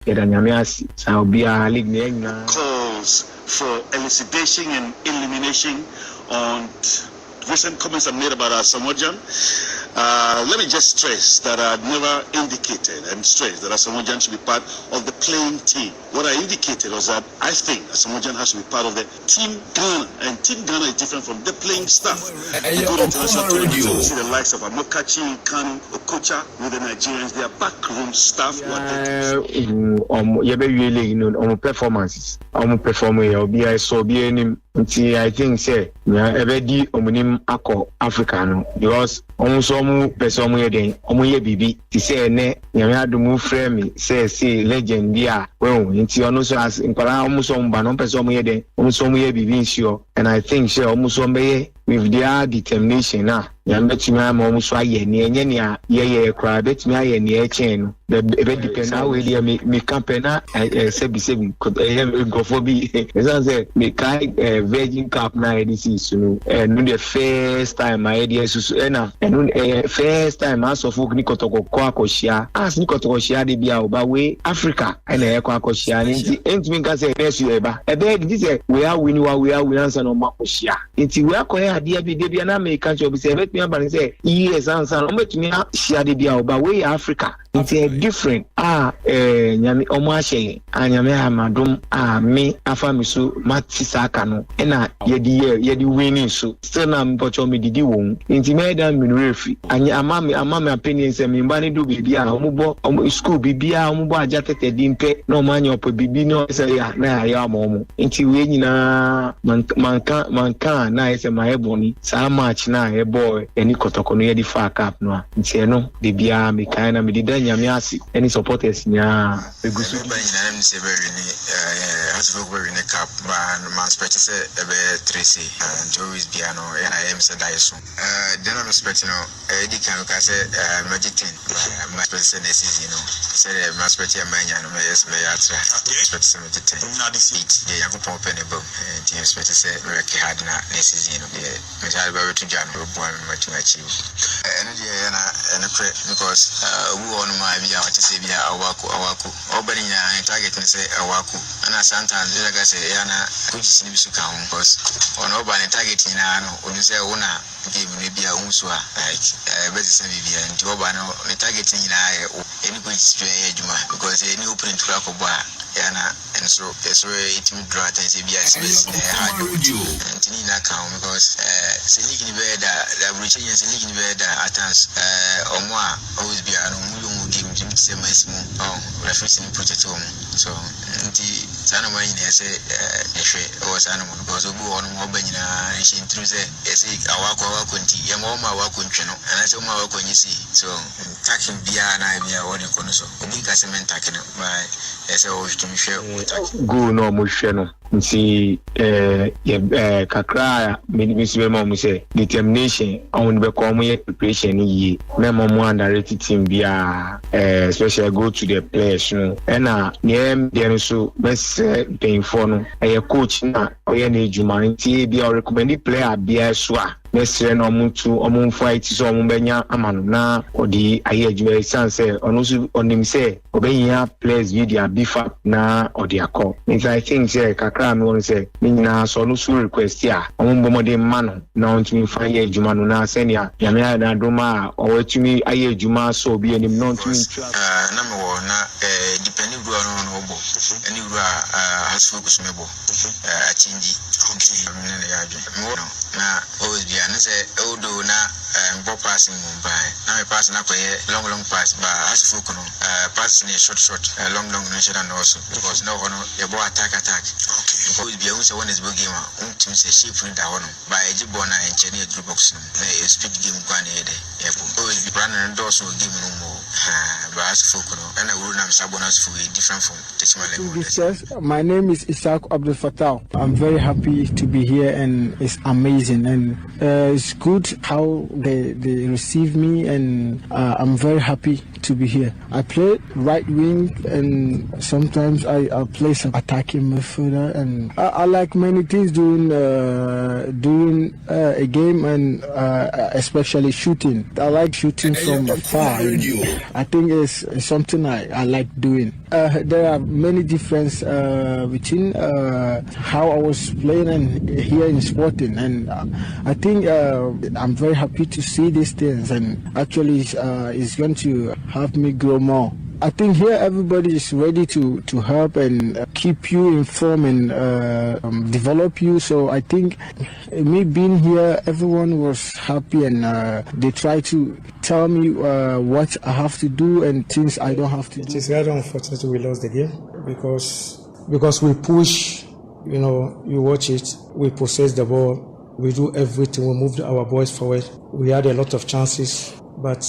Yedanyamiasi. So be a league calls for elucidation and elimination on recent comments I made about Asamoah. Let me just stress that I never indicated and stressed that Asamoah should be part of the playing team. What I indicated was that I think Asamoah has to be part of the Team Ghana, and Team Ghana is different from the playing staff. You go to international tournaments, you see the likes of Amokachi, Kanu, Okocha with the Nigerians. They are backroom staff. Performances. I think say every omunim ako African because almost person yeden omuye bibi ti say ne nyame adumu frame say legend dia well nti ono so as nkwala almost ba no person yeden almost omuye bibi nsio and I think say almost be with their determination na nyame tuma ma almost aye ne enye ne ye kra betumi aye ne e chen no the depend how we dey me campaign na say go for be say me kai Virgin Cup na this no the first time I idea so na first time as of ni kotoko akoshia as ni kotoko shia de bia oba we Africa na e kwa akoshia nti entimi ka say nesu eba this say we are winning answer no makoshia nti we akoya ade bi de bia na me ka cho bi say bet me aba say yes answer no betumi shia de bia oba we Africa nti different nyame omo ahye anyame amadum me afamisu matisaka no na yedi winning so still na mpocho me didi won nti me dan me refi anya amame opinion say me mba ne do bibia omubo school bibia omubo aja tete dimpe na omanya opo bibi no say ya na ya amomo nti we nyina manka na ese maeboni sa match na e boy eni kotoko no yedi fa cup no nti no bibia me kan na me dida nyame asi any supporters nya egusu ba nyina na say very ni Akuffo very ni cup man expect say ebe 3C and always be ano and I am said I so then I'm expecting Eddie can say Magitin my expect say next season say my expect ya manya no yes me atra expect say Magitin na this it the Akropong-Akuapem and team expect say work hard na next season me try to to Jan go boy me to achieve and na because we on my via what say via awaku obani na target say awaku and sometimes like I say yana coaches ni bisu kan because on obani target ni na no onu say una game ni bia unso a like best say bia nti obani ni target ni na any coaches be adwuma because any open to ko ba yana and so it me draw attention bia space hard nti ni na kan because league ni be da reaching league ni be da attacks omo a always be ano mu game jim say maximum reference ni project so nti sana mo yin say ehwe o sana mo because obu on mo ba nyina shi ntru say say awako nti ye mo ma awako ntwe no ana say mo awako nyisi so taking bia na bia woni kono so obi ka se men taking by say o tumi hwe go no mo hwe no nti kakra me sibe mo say determination on be come here preparation yi na mo underrated team bia especially go to the players no na name there so best paying for no coach na oye na ejuma nti bia recommend player bia so a mesre no omuntu fight so omumbenya amano na odi aye ejuma sense onusu onim say obenya players media bifa na odi akọ nti I think say kakra me won say nyina so no su request ya omumbomode mano na ontumi fa aye ejuma no na senia yame na doma owatumi aye ejuma so obi enim no ontumi na me wo na depending go no obo any go has focus mebo achinji na ya jo na always be and say odo na ball passing by na me pass na koye long pass ba Akuffo kono pass ni short long no short and also because no hono e ball attack okay because be unse one is big game team say shape in that one by ejibo na engineer through box no e speed game kwa na ede e always be brand and also game no mo ba Akuffo kono and I will na sabonus for different from team. My name is Isaac Abdul Fattah. I'm very happy to be here and it's amazing and it's good how they receive me, and I'm very happy to be here. I play right wing, and sometimes I play some attacking midfielder, and I like many things during a game, and especially shooting. I like shooting from far. I think it's something I like doing. There are many differences between how I was playing and here in Sporting, and I think I'm very happy to see these things, and actually it's going to help me grow more. I think here everybody is ready to help and keep you informed and develop you. So I think me being here, everyone was happy, and they try to tell me what I have to do and things I don't have to do. It is very unfortunate we lost the game because we push, you watch it, we possess the ball, we do everything, we moved our boys forward. We had a lot of chances, but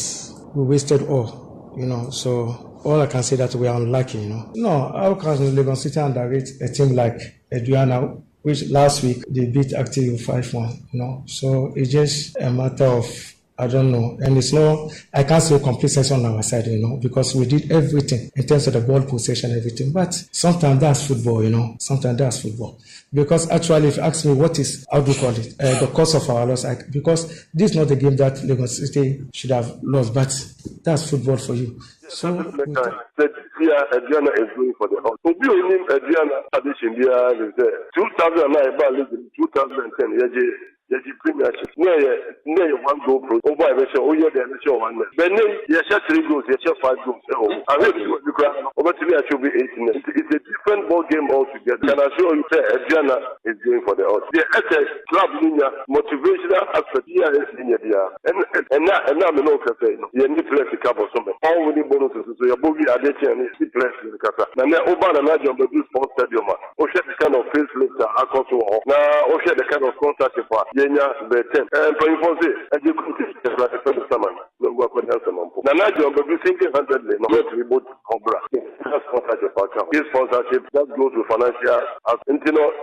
we wasted all, so all I can say that we are unlucky, No, how can Lagos City underrate a team like Aduana, which last week they beat Active 5-1, So it's just a matter of, I don't know. And it's no, I can't say complete success on our side, because we did everything in terms of the ball possession, everything. But sometimes that's football, Sometimes that's football. Because actually, if you ask me what is, how do you call it, the cause of our loss, because this is not the game that Lagos City should have lost, but that's football for you. So, Adriana is going for the house. Adriana addition is there. 2009, 2010, Premiership. No, one goal pro. Oh, boy, they show you the show one. But then, you share 3 goals, you share 5 goals. I heard you over to me, I should be 18. It's a different ball game altogether. Can I show you that Adriana is going for the house? The SS club linear motivational aspect here is linear. And now, I'm no cafe. You need to play the cup or something. All winning bonuses, so your boogie are there and it's place in the casa. Now, Obama and I jump to sports stadium. Oh, share the kind of facelift, Akuffo. Now, oh, share the kind of contact. Yenya betem for infose and you could just like a summon no work with Amanfo na job be thinking 100 no to both cobra sponsorship account this sponsorship that goes with financial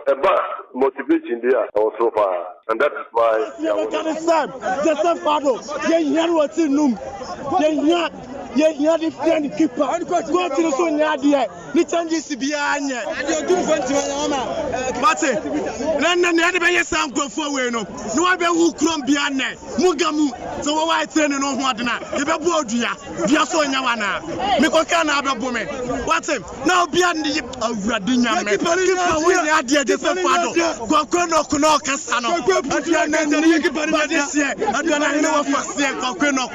about motivation there also far and that is why yeah, the friend keeper. Go to the son there. The changes to be on here. But then the sound go forward. No, I be who come beyond there. Mugamu. So why train no what na? You be board ya. Dia so nyawana. Me ko kan aba bome. What him? Now beyond the Radinya me. Keeper when ya there just fado. Go no kuno kasa no. Adua na you keeper na this year. Adua na no first year go no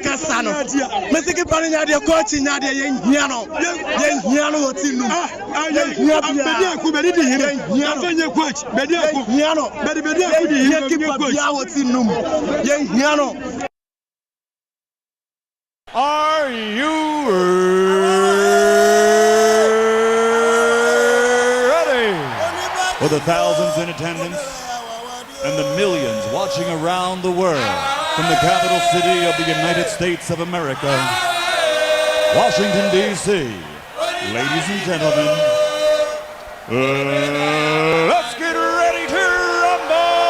kasa no. Me Parinya de coach nya de yenhiano otinu bedi aku bedi di hire afanye coach bedi aku hiano bedi aku di hire coach ya otinu yenhiano. Are you ready? For the thousands in attendance and the millions watching around the world from the capital city of the United States of America, Washington, D.C. Ladies and gentlemen, let's get ready to rumble!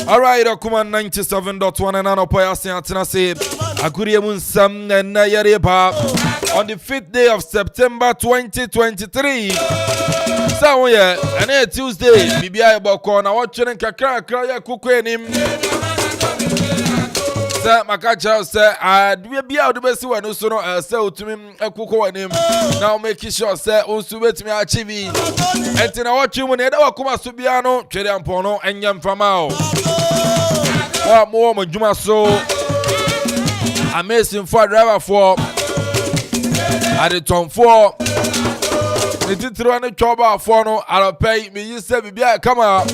All right, Okoman 97.1 and Anopoya Siatinase. Aguriamun Sam and Nayareba on the 5th day of September 2023. So, yeah, and Tuesday, Bibia Bokona watching Kakra Kraya Kukwenim. Makacha say we be out the best one so no say to me ekuko anim now make sure say unsu betimi achieve entina watch mu ne da wakoma so bia no twere ampo no enyam fama o wa mo madwuma so amazing for driver for aditon for the titro ne choba for no alopay me yise bibia kama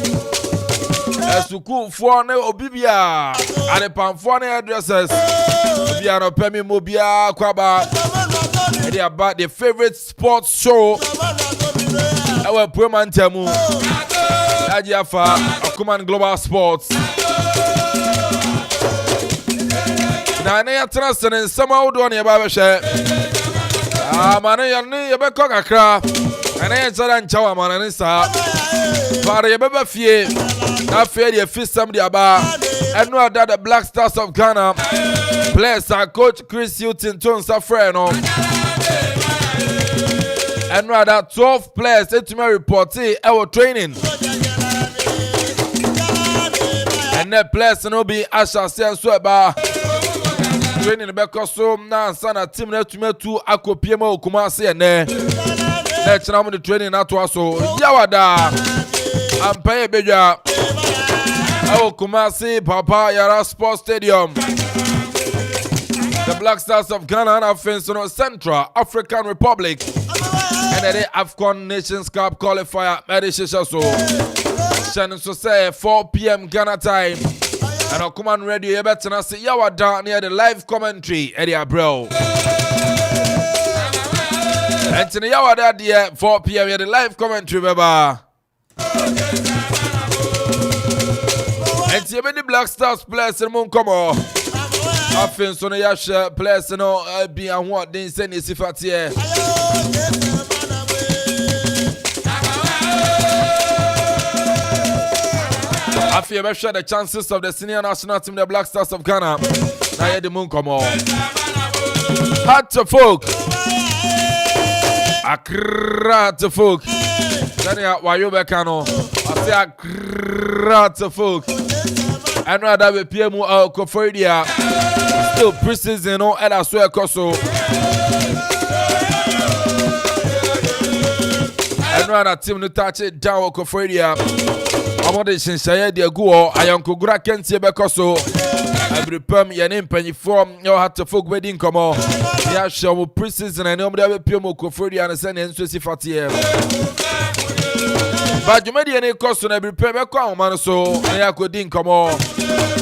Suku for ne obibia and the pamphone addresses Biano Pemi Mobia Kwaba and about the favorite sports show our Promantemu Ajiafa Okoman Global Sports Nane Trust and somehow doing your babashe Mane Yabeko Kakra and I answer and Chawa Mananisa Father Yababa Fie. I fear the first time the Aba and know that the Black Stars of Ghana players are coach Chris Hilton Tonsa Freno and know that 12 players to me report our training and the players no be Asha Sensweba training because so now sana team to me to Akuffo Kumasi and let's now the training that was so Yawada and pay beja Kumasi Papa Yara Sports Stadium. The Black Stars of Ghana have faced Central African Republic and the AFCON Nations Cup qualifier Medisha so Shannon so say 4 p.m. Ghana time and Okoman Radio Yabetana say Yawada near the live commentary Eddie Abreu. And to the Yawada dear 4 p.m. the live commentary baba. And see many Black Stars players in Munkomo. I feel so yash players no be and what they send is here. I feel better the chances of the senior national team, the Black Stars of Ghana. Now the Munkomo. Hard to folk. Akra to folk. Then why you back I say akra to folk. And rather we PM Akuffo still preseason no and I swear koso. And rather team no touch it down Akuffo Amode Shinshaya de go ayonko gura kentie bekoso. Every perm your name penny form your hat to folk wedding come on. Yeah, show preseason and nobody PM Akuffo and send enso sifatie. But you made any cost on every paper man so I could in come on.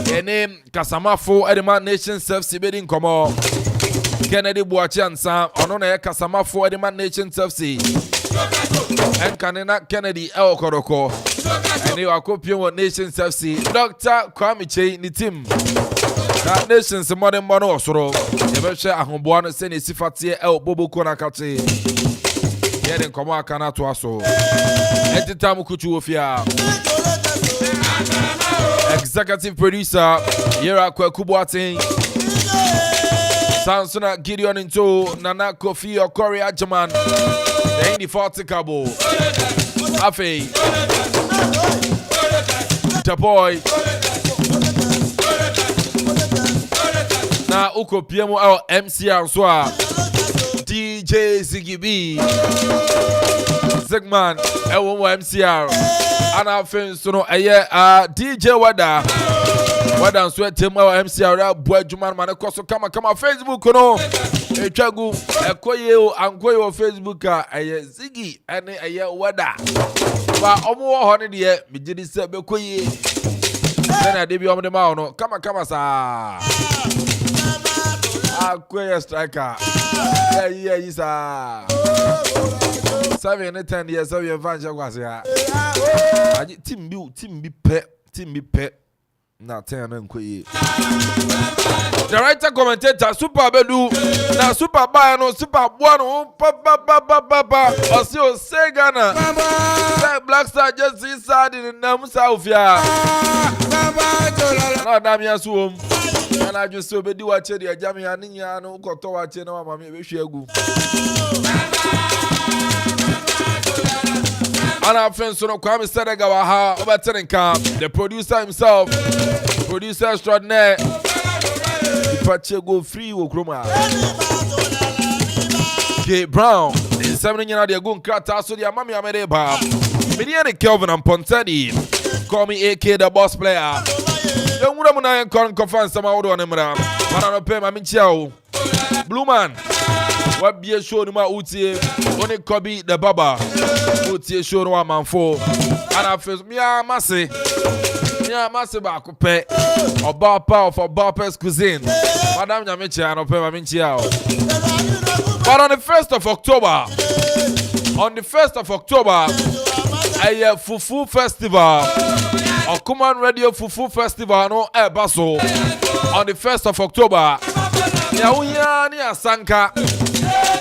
Your name Casamafo Edman Nation Self Sibidding come on. Kennedy Boachansa on Casamafo Edman Nation Self Sea. And Canena Kennedy El Koroko. And you are copying Nation Self Sea. Dr. Kwame Che in the team. That nation's modern mono soro. Never share a homeborn send a Sifatia El Bobo Konakachi. Then come on, cannot to us. At the time, Kuchuofia, executive producer, Yera Kubuating, Sansona Gideon into Nana Kofi or Corey Ajaman, the Indy Forticable, Afe, Tapoy, Na Uko PMO MCR Soa. DJ Ziggy B Zigman MCR and our friends to know DJ Wada sweat him MCR boy Juman man koso come Facebook no Echagu Ekoye Ankoyo Facebook Ziggy and Wada ba omo ho ne de me gidi se bekoye na de bi omo de ma no come sa Aqua striker. Yeah, he's a 7 and 10 years of your advantage. Was here. Team be pet. Na 10 na nkoyi. Director commentator Super Bedu na Super Buy no Super Bono papa Osio Segana Black Star just inside in Nam Southia. Na damia suom. Na just so be di wache di ajami aninya no koto wache na mama me hwegu. Ana friends no Kwame Sedega wa ha obatenka the producer himself, producer extraordinaire. Ipache go free wo kroma. K Brown, the 7 nyina de go nkrata so de amame amede ba. Me de Kelvin Amponsah Addi. Call me AK the boss player. Don't wura mu na en confirm sama wo do ne mra. Mana no pay ma minchia o. Blue man. What be a show no ma utie. Only Kobe the baba. Utie show no Amanfo. And I feel me a masse. Me a masse ba Akuffo. Oba pa of Oba's cuisine. Madam Nyamicha no pay ma minchia o. But on the 1st of October, a Fufu Festival, Okoman Radio Fufu Festival, no Baso. On the 1st of October, Yawunya ni Asanka.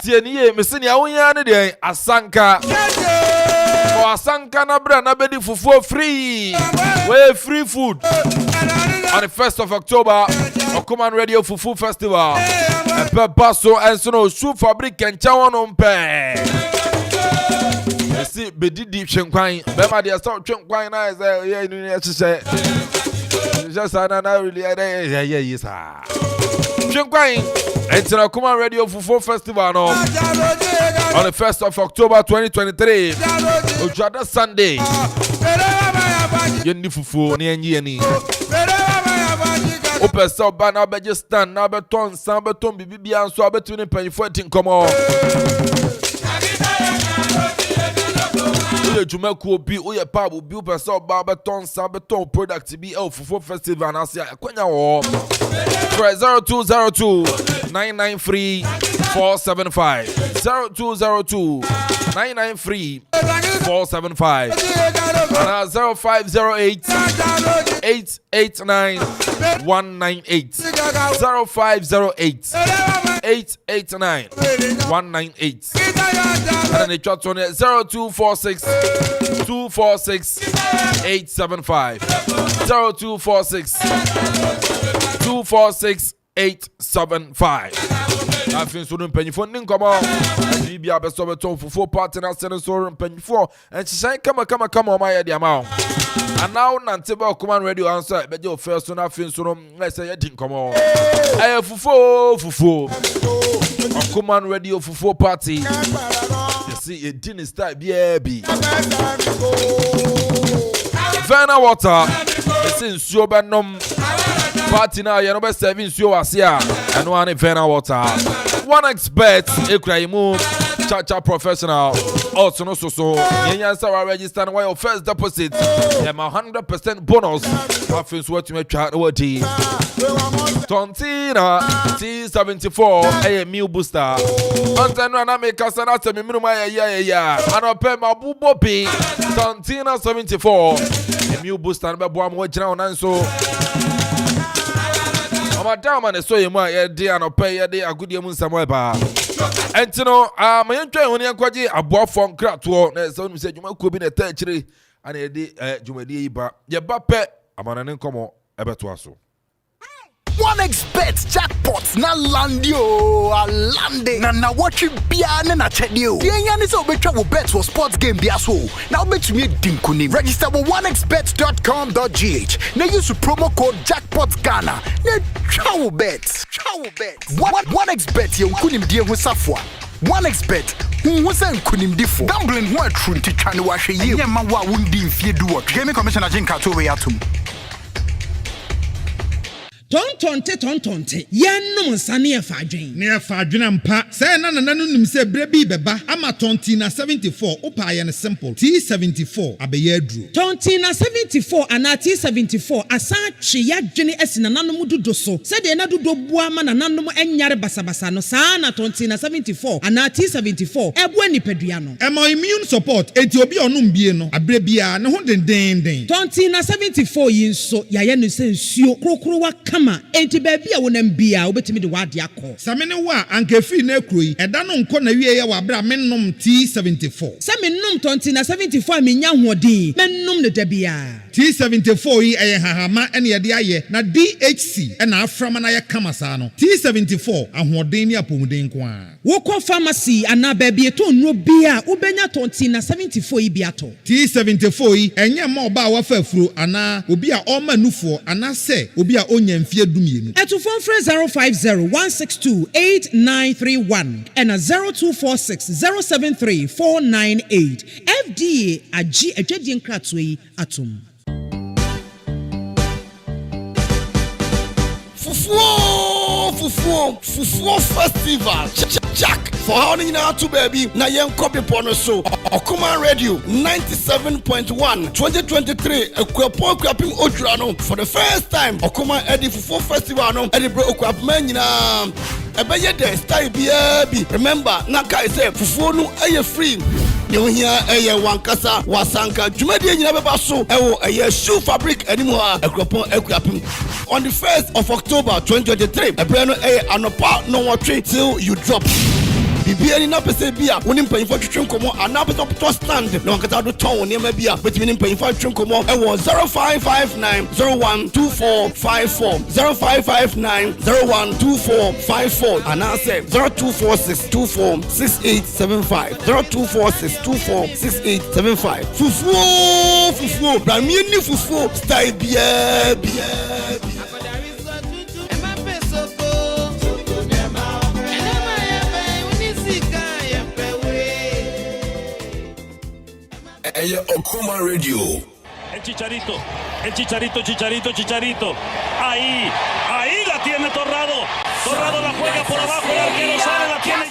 Tieniye, Missini Yawunya ni de Asanka. For Asanka na bra na bedi fufu free. We free food. On the 1st of October, Okoman Radio Fufu Festival. Epe Baso and Sono Shoe Fabric and Chawan on Pe. See, Bedi Deep Shankwine. Bema de stop Shankwine. I say, yeah, you say. Just I really, yes, Shankwine. It's an Okoman Radio Fufu Festival no. On the 1st of October 2023. Ojada Sunday. Yendi Fufu, ni. Open so ban na be just stand na be ton san be ton bibi anso abetuni panifo tinkomo. Oye jumaku obi oye pab obi open so ba be ton san be ton product bi Fufu festival na sia kwanya wo. 0202 993 475 0202 993 475 and 0508 889 198 0508 889 198 and then the chat on 0246 246 875 0246 246 875. I think so. Penny for Ninkomo and Libya Besover for partner Senator and Penny for and she said, come on, my dear amount. And now Nantiba Command Radio answer, but your first one I feel so. Let's say I didn't come on. I have Fufu Command Radio Fufu party. You see, it didn't start BAB. Verna water, it's in Sobanum. Party now, you know, best serving you as here. And one Verna water. One expert, Ekraimu, Chacha professional. Also, no so. You register why your first deposit. You have 100% bonus. I feel what you make chat over tea. Tontina T74, a meal booster. Until I make us an atom, minimum, yeah. And I'll pay my boo boppy. Tontina 74, a meal booster, and I'm watching on and so. Madam and so you might dear and pay a day a good year somewhere. And you know, my entry when you quaji a boy from Kratwo, so you said you could be a territory and a day Jumedi, but your bappe, I'm on an income ever to us. 1xBet jackpots na landio alande na watch bia na chedio yenya so betwa wo bet for sports game bia so na betumi dinkuni register with 1xbet.com.gh na use promo code jackpotghana na chawo bet 1xBet ye nkunim die ho safo 1xBet who say nkunimdifo gambling ho atru ntitwa ne wahwe ye nyema wa wundi mfie duo gaming commissioner Jinka to we atum. tontonte yenum nsane e fadwen ne e fadwen mpa say na nanu nim say brebi beba ama tonti na 74 upa ye ne simple T74 abeye aduro tonti na 74 ana T74 asa twe yadwene asina nanom dodo so say de na dodo bua ma na nanom enyare basabasa no saa na tonti na 74 ana T74 ebu anipadua no emo immune support enti obi onum bie no abrebia ne ho den tonti na 74 yi nso yaye no se nsuo krokro wa kama enti ba bia wonam bia obetimi de wade akọ samene wa anka free na ekroyi eda no nko na wie ye wa bra mennom T74 se mennom tonti na 74 menya hoɔden mennom ne da bia T74 yi eye hahama ene ye de aye na DHC ena aframa na ye kama saa no T74 ahoɔden ni apomuden ko a wokɔ pharmacy ana ba bia to nro bia ubenya tonti na 74 yi bia to T74 yi enye ma oba wafa afuro ana obi a ɔma nufo ana se obi a onya mfie dumienu etufon frɛ 050-162-8931 and 0246-073-498 FDA agi adwadie nkratoe yi atom Fufuo festival Jack for how many now to baby na yen copy pono so Okoman Radio 97.1 2023 Akropong-Akuapem Odurano for the first time Okoman Addi Fufuo festival no Addi bro Akuapem nyina ebeye de style bi remember na kai say fufuo no eye free you hear eye wankasa wasanka dwumadi nyina beba so ewo eye shoe fabric animu ha Akropong-Akuapem on the 1st of October 2023 ebrano eye anopa no watwe till you drop Bibiani na pese bia wonim panyimfo twetwe nkomo ana pese to stand na wankata do ton niam bia betimi nim panyimfo twetwe nkomo e wo 0559012454 0559012454 ana say 0246246875 0246246875 fufuo bramieni fufuo style bia Okoman Radio. El Chicharito. Ahí la tiene Torrado. Torrado la juega por abajo, el arquero sale, la tiene.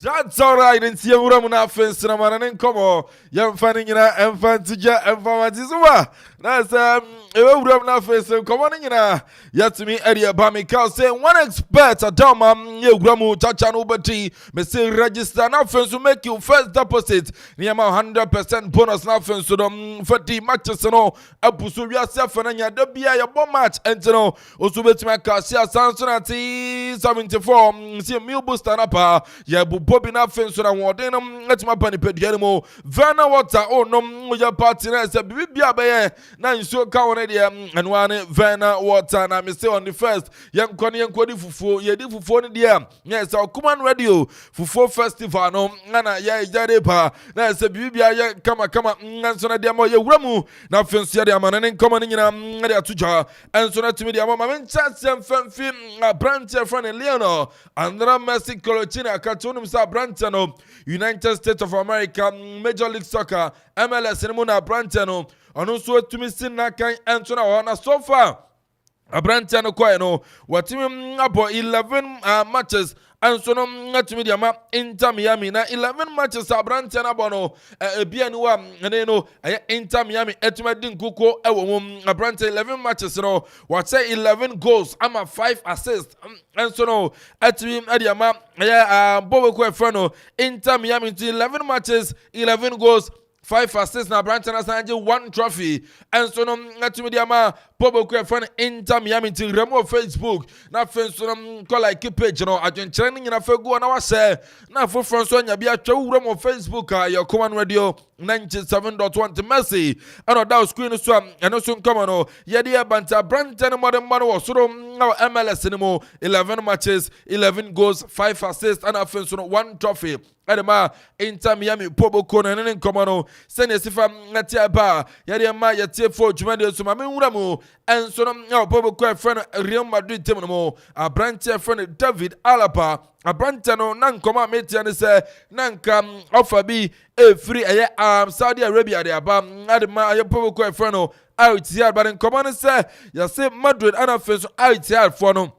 That's all right. And see, we're going to fence and I'm going to come. You're finding it out and fancy and fancy. That's we're going to fence and come on in. Yet to me, Eddie Bamika saying one expert at Dama, you gramu Chachan Ubati, may say register now fence to make you first deposit. Near 100% bonus now fence to them 40 matches and all. Apusu yourself and your debia your bomb match and to know. Also, bet my Cassia Sanson at 74. See a meal booster up. Yeah, Bobby na fin so na wode no etima pani pedua mo Verna water oh no moja party na say bibia be na nsuo ka won de enwane Verna water na me say on the first yenkodi fufuo ye di fufuo ne de yes Okoman radio fufuo festival no na ye jare pa na say bibia ye kama nso na de mo ye wuramu na fin so de amana ne nkoma ne nyina de atoja enso na tumi de amama men chance mfamfi branch friend Leonor Andra Messi Colochina katunum sa branch no United States of America Major League Soccer MLS ne mo na branch no ono so tumi sin na kan enso na na so far Abrantia no kwai no watimi abo 11 matches and so no ngatumi diama Inter Miami na 11 matches Abrantia na bono ebia ni wa no Inter Miami etuma din kuko ewo mum Abrantia 11 matches no what say 11 goals ama 5 assists and so no etumi diama bobo ko efano Inter Miami 11 matches 11 goals 5 assists na Branch na sanje 1 trophy and so no ngatumi diama Bobo kwe fan Inter Miami ti remo Facebook na fenso no call like page no adwenkyere ni nyina fagu na wase na fo fenso nya bia twa remo Facebook ya Okoman radio 97.1 Messi and that screen so and so come no ye dey banta Branch no modern man wo so no MLS ni mo 11 matches 11 goals 5 assists and fenso no 1 trophy Adema Inter Miami Bobo ko na ne nkoma no sene sifa ngatia ba ye dey ma ye tie fo dwuma de so ma me nwura mu and so no Bobo ko friend Real Madrid team no mo a Branch friend David Alaba a Branch no na nkoma metia ne se na nka offer bi free Saudi Arabia de aba adema aye Bobo ko friend no out here but nkoma ne se ya se Madrid ana face out here for no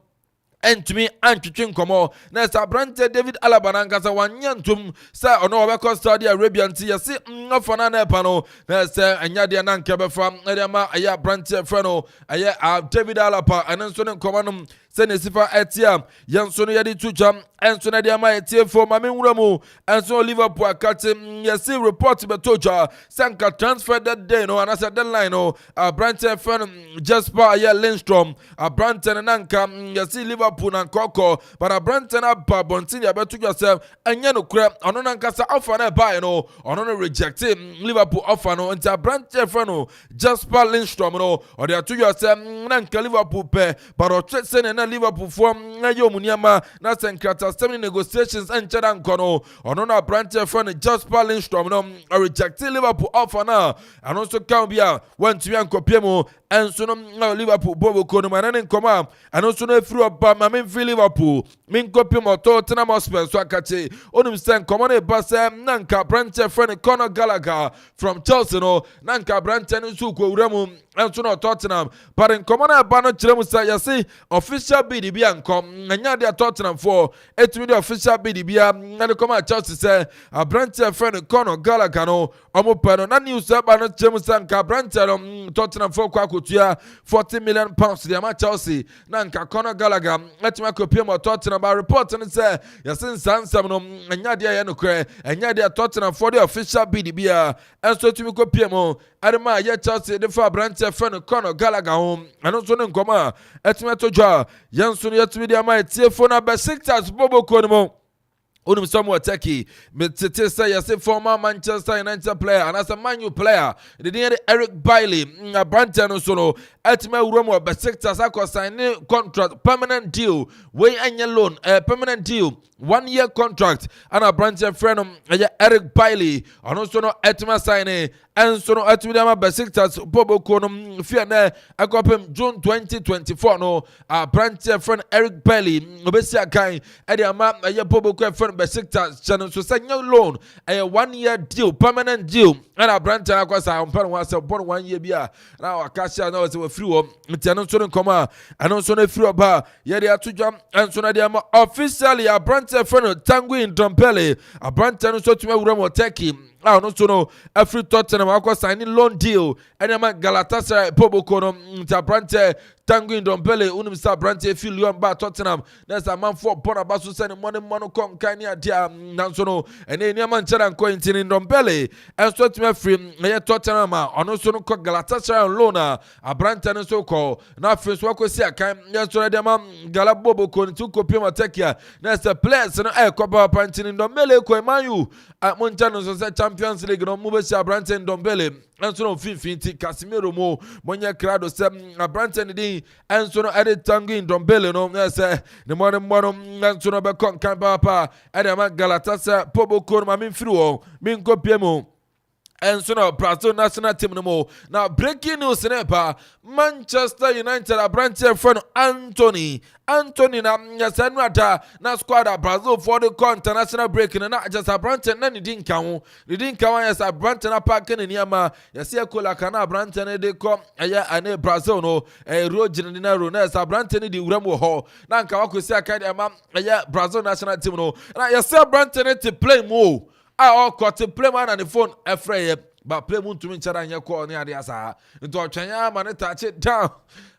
and to me antwitwe nkomo na sa Branch David Alaba na nkasa wanyantum sa ono obekọ Saudi Arabia nti yesi ngofana na epa no na sa anyade na nka befa na ma aya Branch friend no aya David Alaba anenso ne nkomo no se ne sifa etia yanso no yade tuja enso na de ma etie fo ma menwura mu enso Liverpool akate yesi report betoja sanka transfer that day no anasa deadline no Branch friend Jasper aya Lindstrom Branch na nka yesi Liverpool na koko but Branch na ba bontin ya betu yourself anya no kura ono na nkasa offer na buy no ono no reject Liverpool offer no nti Branch friend no Jasper Lindstrom no or they to yourself na nka Liverpool pe but o threat na Liverpool form na yomuniama na senkrata 7 negotiations and chada nkono ono na Branch friend Jasper Lindstrom no reject Liverpool offer na and also can be want to ankopiem and so no Liverpool Bobo ko no manane nkoma and also no free up ma men feel Liverpool min kopiem o Tottenham Hotspur so akache onum sen komo na basa nanka Branch friend Conor Gallagher from Chelsea no nanka Branch no su ko wuramu and so no Tottenham but in komo na ba no kiremu sa yase official bid bi ankom anya de Tottenham for etimi de official bid bi na de koma Chelsea say Branch friend Conor Gallagher no omo pano na news ba no kiremu sa nka Branch no Tottenham for kwa kotua 40 million pounds de ma Chelsea nanka Conor Gallagher etima kopiem o Tottenham ba report and say yasin sansam no anya de ya no kre anya de Tottenham for the official bid bi and so timi kopiem o adema ya Chelsea de for Branch friend Conor Gallagher home and also no nkoma etima toja yanso no yatimi de ma tie for na Besiktas Bobo ko no mo Unum somewhere Turkey, Mr. say yes, former Manchester United player and as a Man U player, the name Eric Bailey, a Branton solo, Etme Uromo, Besiktas Akwa sign contract, permanent deal, way and your loan, a permanent deal, 1 year contract, and a Branton friend Eric Bailey, and also no Etme sign, and so no Etme Besiktas Bobo Konum Fiane Akuffo June 2024. No, a Branton friend Eric Bailey, Obesia Kai, Ediama, a Bobo friend. Besiktas channel so say no loan a 1 year deal permanent deal and a Branch akwa say on 1 year bia now akasha now say we free o ntiano so nkoma and so no free oba ye dey atujam and so na dey officially a Branch friend Tanguy Ndombele a Branch no so tuma wura mo Turkey no so no every Tottenham akwa signing loan deal ene ma Galatasaray poboko no ntabrante Tanguy Ndombele unum sa brante fi Lyon ba Tottenham na sa Amanfo bona ba so sene money kon kan ya dia nanso no ene ni man chara nko intini Ndombele enso tuma free na Tottenham ono so no ko Galatasaray loan abrante no so ko na fi so akosi akan enso na dia ma Galabobo ko ntu ko pema takia na sa players no ko ba pantini Ndombele ko Manu monta no so Champions League no mu be si abrante Ndombele enso no finfinti Casemiro mo monya krado se abrante ni enso no edit Tanguy Ndombele no say the morning enso no be kon kan papa edema Galatasaray poboko ma min firi wo min ko piemo enso no Brazil national team no mo now breaking news nepa Manchester United abrante friend Anthony na yasanwata na squad Brazil for the international break na just abrante na ni dinka ho yes abrante na park na niama yase akola kana abrante na de ko aya ane Brazil no Rio na yes abrante ni di wuram wo ho na nka wakosi aka de ama aya Brazil national team no na yase abrante na to play mo all got to play man on the phone afraid but play moon to me chara nya ko ni ade asa into otwanya man touch it down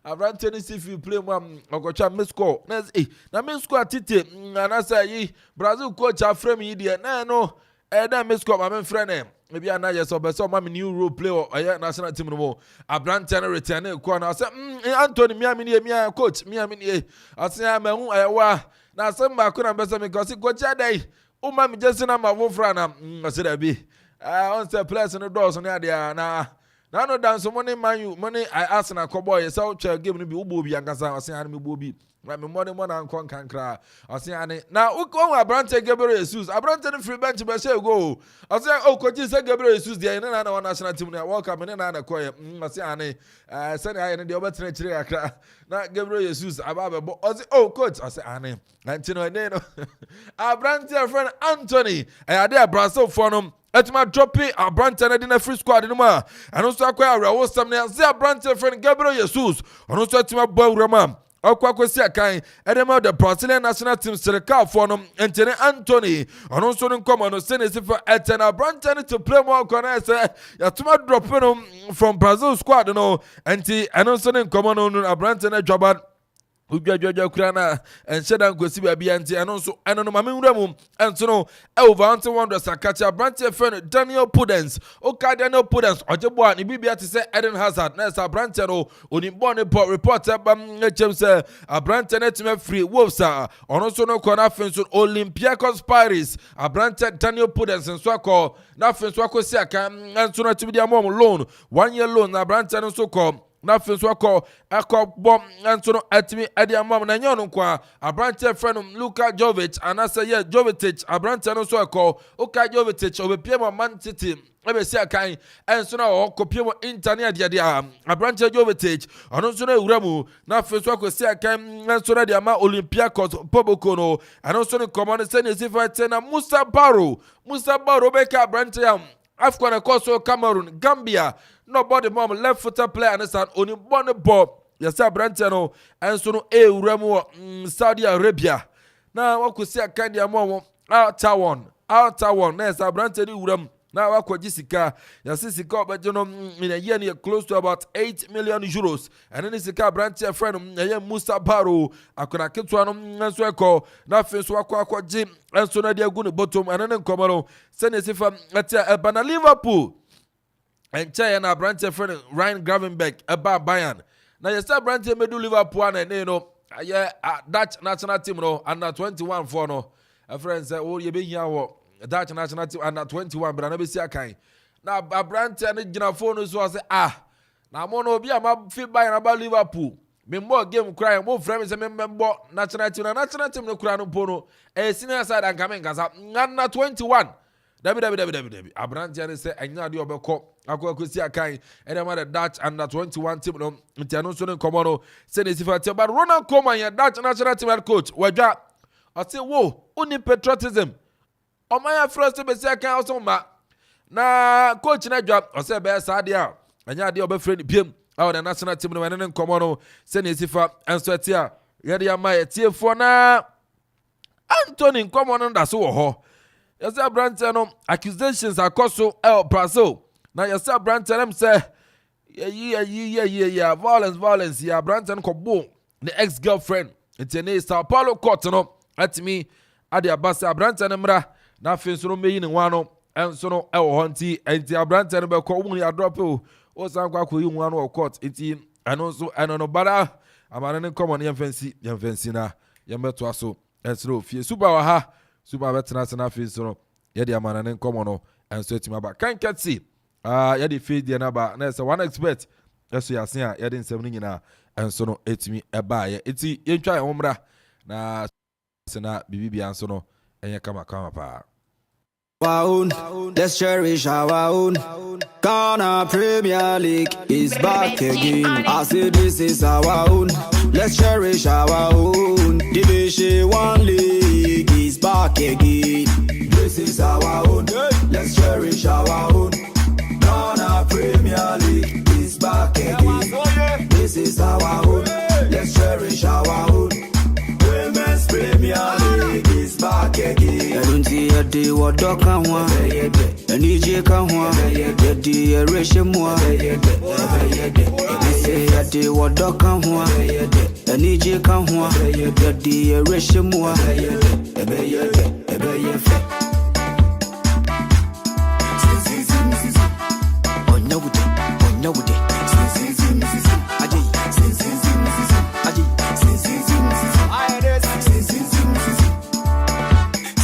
abrante ni if you play man ogocha miss score na miss score tite na say yi Brazil coach aframe yi de na no na miss score ma friend e maybe na yes obeso ma new role play or national team no mo abrante na return ko na say Anthony mi coach mi I say am hu ayewa na say ma ko na besa me because coach adai Uma mi just na ma wofra na asira bi on say place no doors no ade na no dance money money I ask na cowboy so che game no bi ubo bi ankasa ase an me bo bi na me money na nkon kankra ase an na ukon abrante Gabriel Jesus abrante no free bench be say go ase coach say Gabriel Jesus dey na national team na welcome na koye ase an say na ne dey obetre chire akra na Gabriel Jesus ababebo ase coach ase an antino no abrante friend Anthony ade Brazil for no etima dropping abrante na di free squad no ma and also akwa arewo sam na say abrante friend Gabriel Jesus and also etima boy rama akwa kwesi akan edema the Brazilian national team seleka for no entene Anthony and also no come on say for etena abrante to play more corner say yatuma dropping no from Brazil squad no enti and also no come on abrante na joban Ujwa kurana and shedan gosi baby anti and also no mame wuramu and so no over anti wonder sakacha branche friend Daniel Pudens Daniel Pudens ojebo ni bibia te say Eden Hazard na sa branche no oni born report chem say branche na team free Wolves ono so no corner fence Olympiacos Paris branche Daniel Pudens and so akọ na fence akosi aka and so no to be their mom loan 1 year loan na branche no so call na fenso akọ anto no atimi ade amam na nyon kwa abrante friend Luka Jovic anasa ye Jovic abrante no so akọ Luka Jovic obepiem Man City ebe si akan enso na okopiem internet de abrante Jovic ono so na ewuramu na fenso akosi akan enso na de ama Olympiacos poboko no anso no command say ne sifa na Musa Baro beka abrante yam Afcon Koso Cameroon Gambia nobody mom left footer player and it's an only one ball yes abrante no enso no ewuramu Saudi Arabia na wakosi akan dia mom outer one na yes abrante ni wuram na wakwaji sika yes sika obejo in a year near close to about 8 million euros and then sika abrante friend Musa Baro akona ketwa no enso eko na feso akwaji enso na dia gu ne bottom and then komaro sene sifa at bana Liverpool and China abrante friend Ryan Gravenberch about Bayern na yes abrante medu Liverpool and no Dutch national team no under 21 for no a friend say oh ye be here wo Dutch national team under 21 but na be see akan na abrante ne gina phone so say na mo no obi ama fit Bayern about Liverpool me more game cry mo frame say me member national team no kura no pono senior side and come ngasa under 21 Dabi abrante ne say anya de obekọ akosi akan edema the Dutch under 21 team no ntiano so ne komo no say ne sifati but Ronald Koeman ya Dutch national team coach wadwa I say wo uni patriotism o my first be say akan also ma na coach na dwa I say be sa de a anya de obefre biem our the national team no ne komo no say ne sifa enso atia ye de ama tiefo na Anthony komo no da so wo ho Yes, Branton, accusations are coso El Praso. Now, yes, Branton, say, yeah, violence, yeah, Branton Cobo, the ex-girlfriend, it's a Sao Paulo court, no, at me, at the Abasa Branton, Mra, nothing so mean in one, and so no, El Hunty, and the Branton, but call me a drop, or some one or court, it's in, and also, I don't know, but I'm an uncommon infancy, Yansina, Yametuaso, and slow, fear super ha. Super veterans na fi so ye de amana ne nkomo and so etima ba kan ketsi ye de feed de na ba na say one expert eso ya sen a ye de nsem ni nyina and so no etimi eba ye eti ye twa ye homra na sena bibibia nso no enye kama pa. Our own, let's cherish our own. Ghana Premier League is back again. I say this is our own. Let's cherish our own. Division 1 League is back again. This is our own. Let's cherish our own. Ghana Premier League is back again. This is our own. Let's cherish our own. Women's Premier League is back again. I don't see a day what dog can want. And EJ can want. The day ratio more. Say a day what dog can want. And EJ can want. The day ratio more.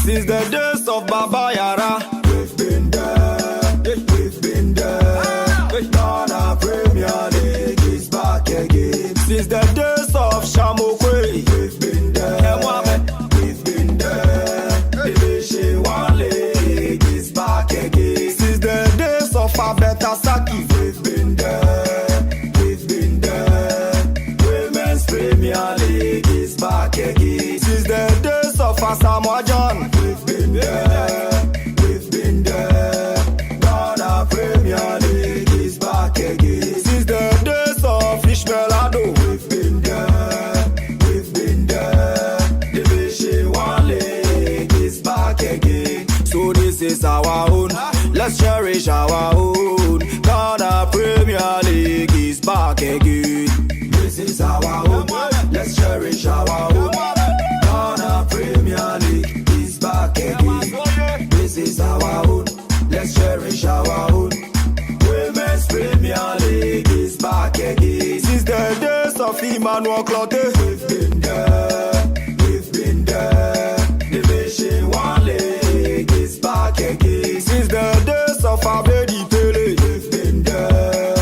Since the days of Baba Yara, we've been there, we've been there. Ghana Premier League is back again. Since the days of Shamokwe, we've been there, we've been there. Division 1 League is back again. Since the days of Abeta Saki, we've been there, we've been there. Women's Premier League is back again. Since the days of Asamoah John, we've been there. Ghana Premier League is back again. Since the days of Ishmael Ado, we've been there. Division 1 League is back again. So this is our own. Let's cherish our own. Ghana Premier League is back again. This is our own. Let's cherish our own. Ghana Premier League is back again. This is our own. Let's cherish our own. Women's Premier League is back again. Since the days of Emmanuel Clote, we've been there, we've been there. Division 1 League is back again. Since the days of Abedi Pele, we've been there,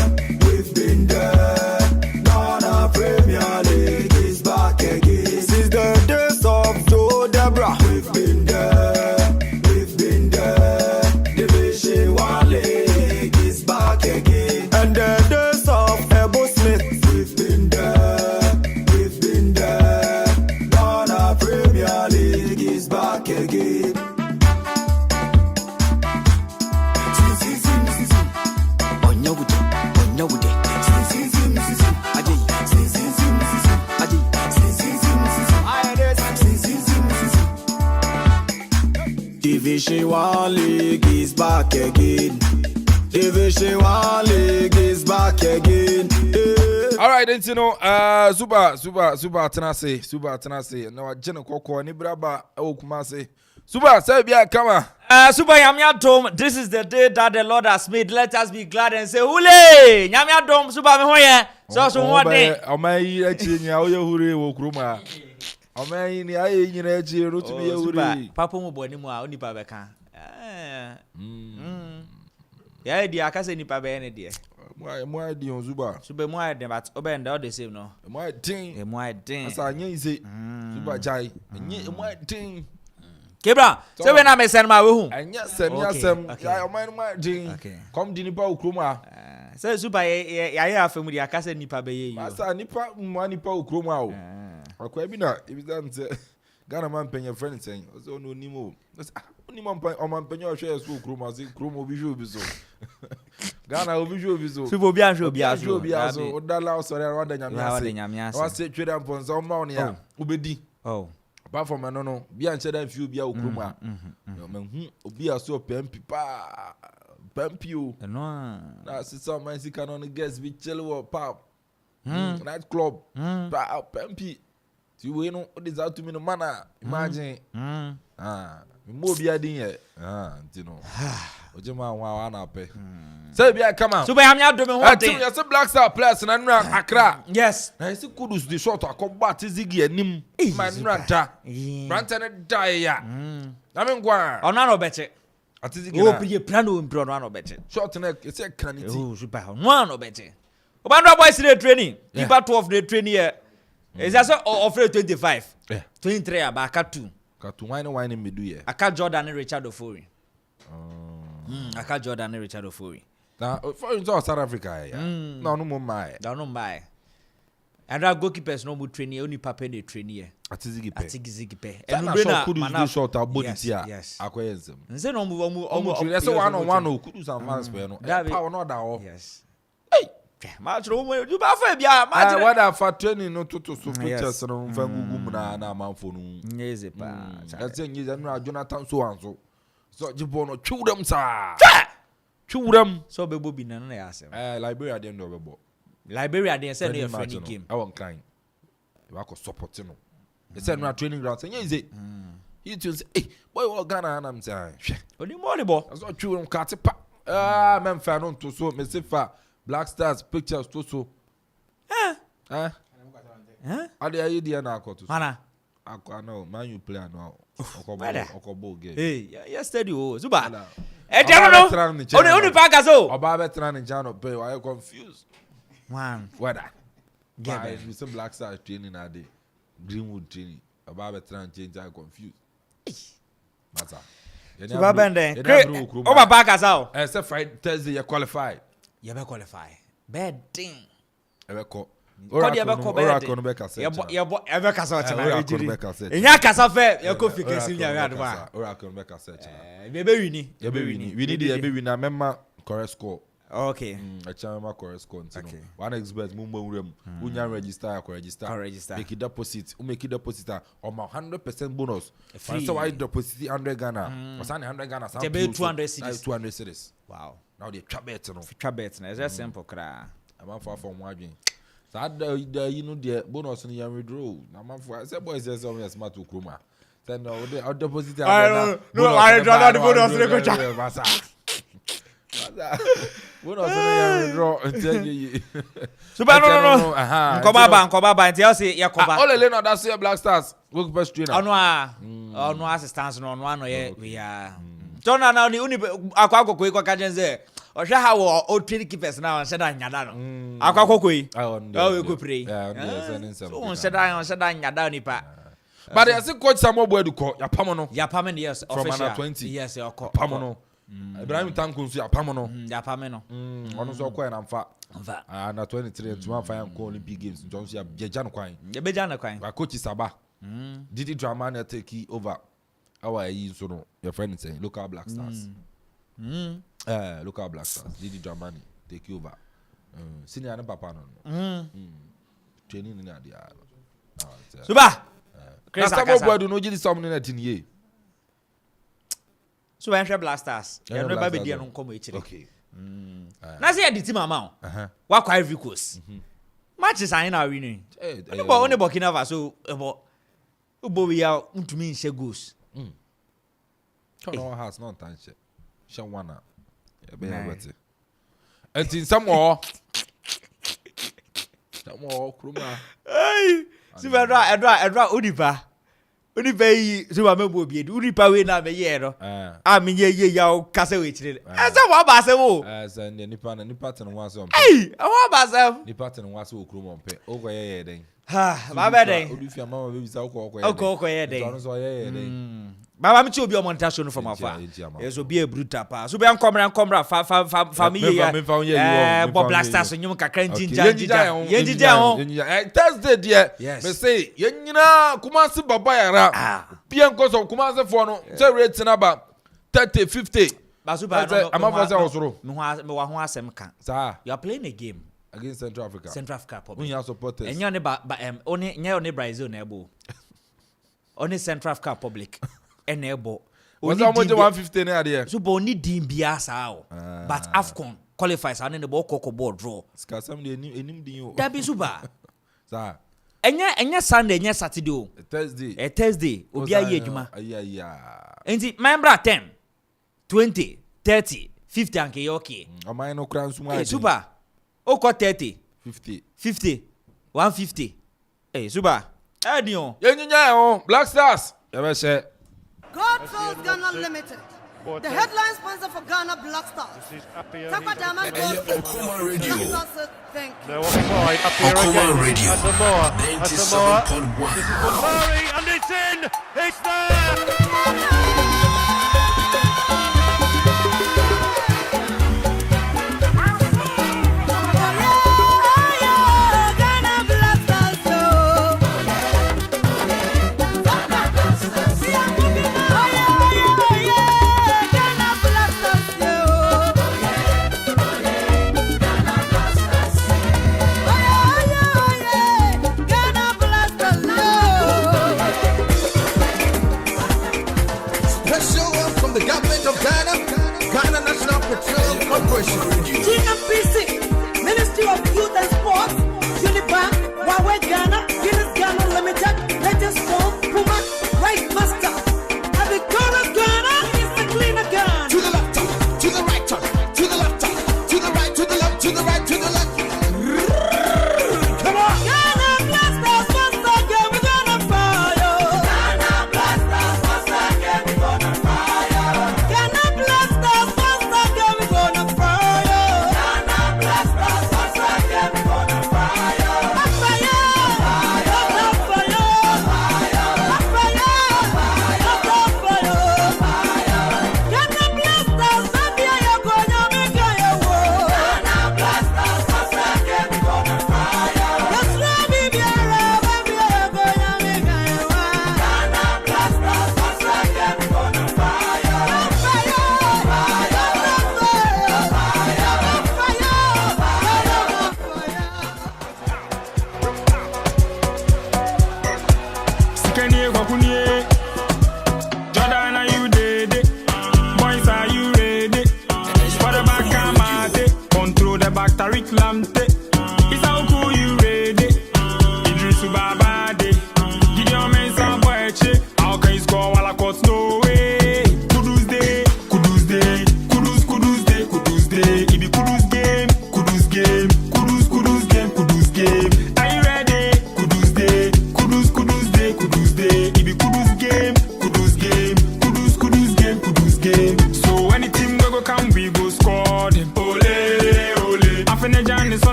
we've been there. Ghana Premier League is back again. Since the days of Joe Debra, we've been there, we've been there. Division 1 League is back again. And the days of Ebo Smith, we've been there, we've been there. Ghana Premier League is back again. Division 1 League is back again. Division 1 League is back again. All right, then you know, super tenase. Now Jenna Koko ni braba Okoman say. Super, say bia come Super Nyamia Dom, this is the day that the Lord has made. Let us be glad and say, Hule! Nyamia Dom, Super Mehoye. So what day? Omai echi nya oye hure wo kruma. Omai ni aye nyina echi rotumi hure. Papa mo boni mu a oni pa beka. Ya di akase ni pa be ne de. Mo di on Zuba. Super mo ade but obe nda all the same no. Mo din. Mo ade. Asa anya ise. Zuba jai. Enye mo din. Kebra, so when I send my way anya sem ya oman mo din. Come di nipa okroma. So Super ya afemu di akase nipa be ye. Asa nipa mo nipa okroma o. Akwa bi na evident Ghana man penya friend saying so no nimo. Oni man penya hwe so okroma say kromo bi hwe bi so. Ghana obi hwe bi so. Super obi an hwe obi aso. Odala osore wada nyamia. Wada nyamia. Wa say Twumhene Amponsah ma oni ya. Obedi. Oh. apart from no be anche da few bia okroma manhu obi aso pempi pa pempi o na sister man si canon guest be chill wo pub night club pa pempi ti we no this out to me no mana imagine mo bia din ye you know ojema wa na pe say bia come on so be am ya do me ho tin you say Black Star players na nura Accra yes na see kudus the shot akọgba tizigi anim man nura da brantene die ya na me ngwa ona no beche atizigi na o pie plano mpro no beche shot na say kaniti oh super no beche obando boys dey training keeper 12 dey training here is also offer 25 23 abaka 2 Katu wine me do here. Aka Jordan and Richard Ofori. Aka Jordan and Richard Ofori. Now, for in South Africa, no more my. No buy. And our goalkeepers no more training. Only Papa they train here. Atizigi pe. And no could do short our body here. Yes. Acquaintance. Nze no move. That's one no could do some fans for no. Power not that. Yes. Hey. Match no you ba fa bia match. What are for training no to so pictures no fangugu na Amanfo no. Nyeze pa. That's saying you know Jonathan so and so. So jibo no chudem sa. Chudem. So be bobi na no ya asem. Liberia dey no bebo. Liberia dey say no friendly game. I want kind. You are support no. They say no training ground say nyeze. He tell say eh boy what Ghana na am say. Oni mo bo. That's what chudem kate pa. Men fa no to so me se fa Black Stars pictures to so. Ade ayi dia na akoto. Mana. No, man you play no. Okobo game. Hey, yesterday oh, Zuba. Eh no. Oni pack so. Oba veteran in Jano pay. Why you confused? Man. Whether. Yeah, we some Black Stars training a day. Greenwood training. Oba veteran change I confused. Mata. Zuba bende. Oba pack so. Except Friday Thursday you qualify. You be qualify. Bad thing. Ebeko. Oracle no be kasa. Yebo ebe kasa chana ejiri. Enya kasa fe ye ko fike sim ya adu ma. Oracle no be kasa chana. Be wini. We need the be win member correct score. Okay. A chama correct score ntino. One expert mu nwurem. Unya register ko register. Make it deposit. U make it deposit o ma 100% bonus. So why deposit 100 Ghana? Was 100 Ghana sound. 200 cedis. 200 cedis. Wow. Now they trap bet no. Trap bet na. It's just simple kra. Amanfo from wadwen. So the you know the bonus in your withdraw. Amanfo say boys say some smart to kroma. Then no deposit. No, I draw the bonus re go cha. Bonus in your withdraw. Super no. Nkoba ba nti say yakoba. All le no that say Black Stars. Work best trainer. Ono assistance no ono ye we are. Jona na ni uni akwakoko iko kajenze. Ohwe ha wo o train keepers na on sheda nyada no. Akwakoko yi. Oh we go pray. So on sheda nyada nipa. But I see coach Samuel Boeduko yapamo no. Yapamo yes official. From under 20. Yes oko. Yapamo no. Ibrahim Tanko nso yapamo no. Yapamo no. Ono so ko na mfa. Mfa. Under 23 to fa yan ko Olympic Games nso so ya beja no kwan. Ya beja no kwan. Ba coach Saba. Didi Dramani take over. Our yi so no your friend say local Black Stars. Local Black Stars. Didi Dramani take over. Senior na papa no. Training in adia. Suba. Chris Akasa boy no gidi something na tin ye. So when Black Stars, you never be there no come eachire. Okay. Na say the team amount. Wa kwa Ivory Coast. Matches are na winning. Only Burkina Faso Ubo we are untumi nse goals. No has not touch. Shawana. Be better. And in some more kruma. Hey, Edra Udipa. Udipa yi so ma bo bi Udipa we na me ye no. Me ye ya kasa we chire. Asa wa ba se wo. Asa nipa ten wa so. Hey, wa ba se. Nipa ten wa so kruma mpe. Ogo ye den. Ha, ba be den. Udifia mama be bisa oko ye den. So no so ye den. Baba me chi obi o montage no from afar. Yes obi e brutal pa. So be ankomra family ya. Bob Black Stars nyum kakra njinja. Yenjija ho. Thursday there. Me say yenyina Kumasi baba yara. Pia nkoso Kumasi for no. Say rate na ba 30 50. Basuba no. Amanfo say osoro. Me wa ho asem kan. You are playing a game against Central Africa. Central Africa. When you supporters. Enyo ne ba oni nye oni Brazil na ebo. on Central Africa Republic enable was how much 150 na there so but only dimbia sao but AFCON qualifies and the ball coco board draw ska some dey enim din o that be super sir enya Sunday enya Saturday Thursday obi aye adwuma enti member 10 20 30 50 anke yoke amai no kran suma super oko 30 50 150 super Adion. Yenye Black Stars. Yabese. God Souls Ghana Limited. The headline sponsor for Ghana Black Stars. Okoman Radio. Thank you. They're offside up here Okoman again. Radio. Asamoah. 97.1. This is Murray and it's in. It's there. GMPC, Ministry of Youth and Sports, Unibank, Huawei Ghana, Guinness Ghana Limited, latest form, Puma, Right Master. And the Ghana is the cleaner gun. To the left, to the right, to the left, to the right, to the left, to the right, to the left. Come on. Ghana Blasters, once again, we're gonna fire. Ghana Blasters, once again, we're gonna fire. Ghana Blasters, once again, we're gonna fire. Ghana Blasters, once again, we're gonna fire. Fire!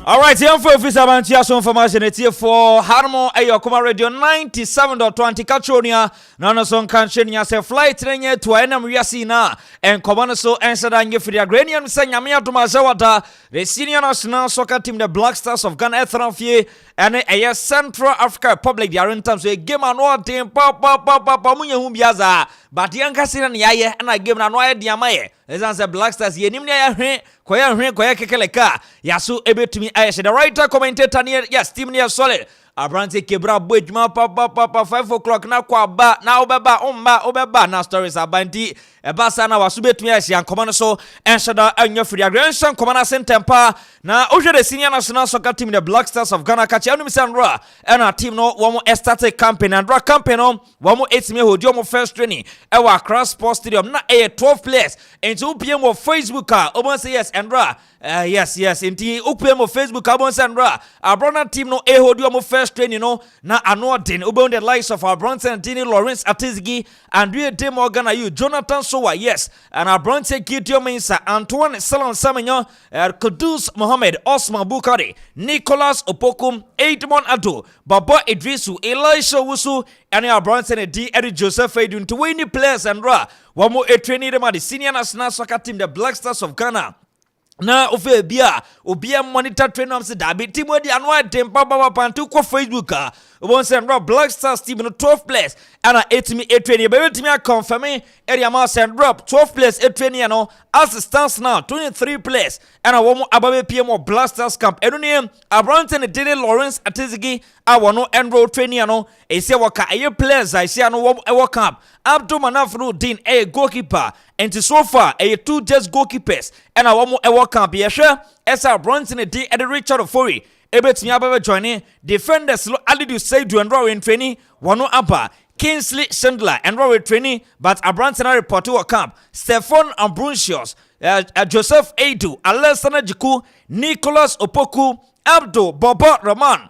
Alright, here for official Bantia information it's here for Harmo Okoman Radio 97.20 Katronia Nana son Kanchenia se flight renye to enam riasina and command so answer than you for the Agranian Sanyamia to Mazawata, the senior national soccer team, the Black Stars of Ghana Ethranfie, and a Central Africa Republic, the Arentam, so a game and one team, Munya Humbiaza, but the Yankasiran Yaye, and I give an Anoya Diamaye. As answer Black Stars, Yenimia, Koya Kekeleka, Yasu able to me. I said the writer commentator near, yes, team near solid. Abrante Kebra Bujma papa 5 o'clock na kwa ba na obeba na stories abanti ebasa na wasubetumi asian command so enshada anyo free aggression command sentempa na oje the senior national soccer team the Black Stars of Ghana kachi anu misandra and our team no one more started campaign and drag campaign no one more 8 me hodi omo first training ewa Cross Sports Stadium na 12 players into PM of Facebook omo say yes andra Yes, inti ukwe mo Facebook abon sandra our brother team no hold you first training no na ano den obon the likes of our Bronson Dini Lawrence Atizigi Andrea De Morgan you Jonathan Sowa yes and our Bronson Gideon Mensa Antoine Salon Samanyo Kudus Mohammed Osman Bukari Nicholas Opokum Edmond Ado Baba Idrisu Elisha Wusu and our Bronson D Eddie Joseph Edun to win the players and ra one more training them at the senior national soccer team the Black Stars of Ghana. Na ofe obia monitor trainer am se dabi team we di anwa dem baba pantu ko Facebook won say no Black Stars team no 12 players and 8 training be timi confirm area ma send drop 12 players 8 training no as it stands now 23 players and one more ababe PM of Black Stars camp enu ne Abranton Dele Lawrence Atizigi awono enroll training no e say waka aye players I say no wo camp Abdul Manaf Din a goalkeeper and so far a 2 just goalkeepers and a one more camp yesha esa Bronson D at the Richard Ofori ebetimi ababe joining defenders lo alidu say do enroll in training wano apa Kingsley Chandler enroll in training but Abranton report to camp Stefan Ambrosius Joseph Edu Alessandra Jiku Nicholas Opoku Abdul Baba Rahman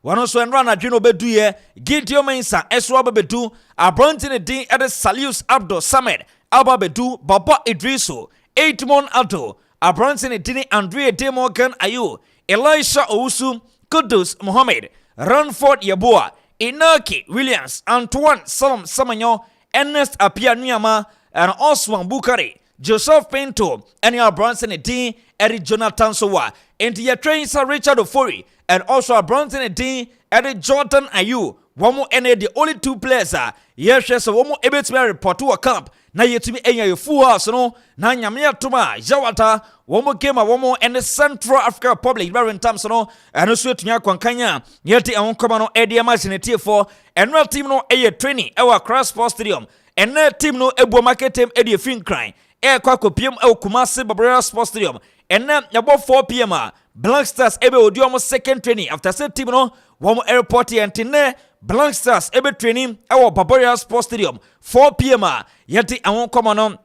Wano so enra na dweno beduye Gideon Mensa eswa bedu Abranton din ede Salius Abdul Samed Alba bedu Baba Idriso Edmond Ado Abranton din Andrea De Morgan Ayu Elisha Owusu Kudus Mohammed Ranford Yeboah Inaki Williams Antoine Salom Samanyo Ernest Apia Nuyama and Osman Bukari Joseph Pinto and Abranton din Ede Jonathan Sowa and the trains Richard Ofori and also a Bronson Dean and Jordan Ayu. One more and the only 2 players are yes, so one more able to report to a camp. Now you to me a full house, no, na Yamia Tuma, Jawata, one more game, one more and the Central Africa Republic, Baron Thompson, and also to Yakwankanya, yet the Okoman Eddie Amazon in tier 4, and no team no a training, our cross sports stadium, and no team no a market team Eddie Fin crying, Air Aquapem, El Kumasi, Barbara Sports Stadium, and then about 4 p.m. Black Stars ebe odi almost second training after set team no one airport and tine Black Stars ebe training our Barbaria Sports Stadium 4 p.m. yeti awon come on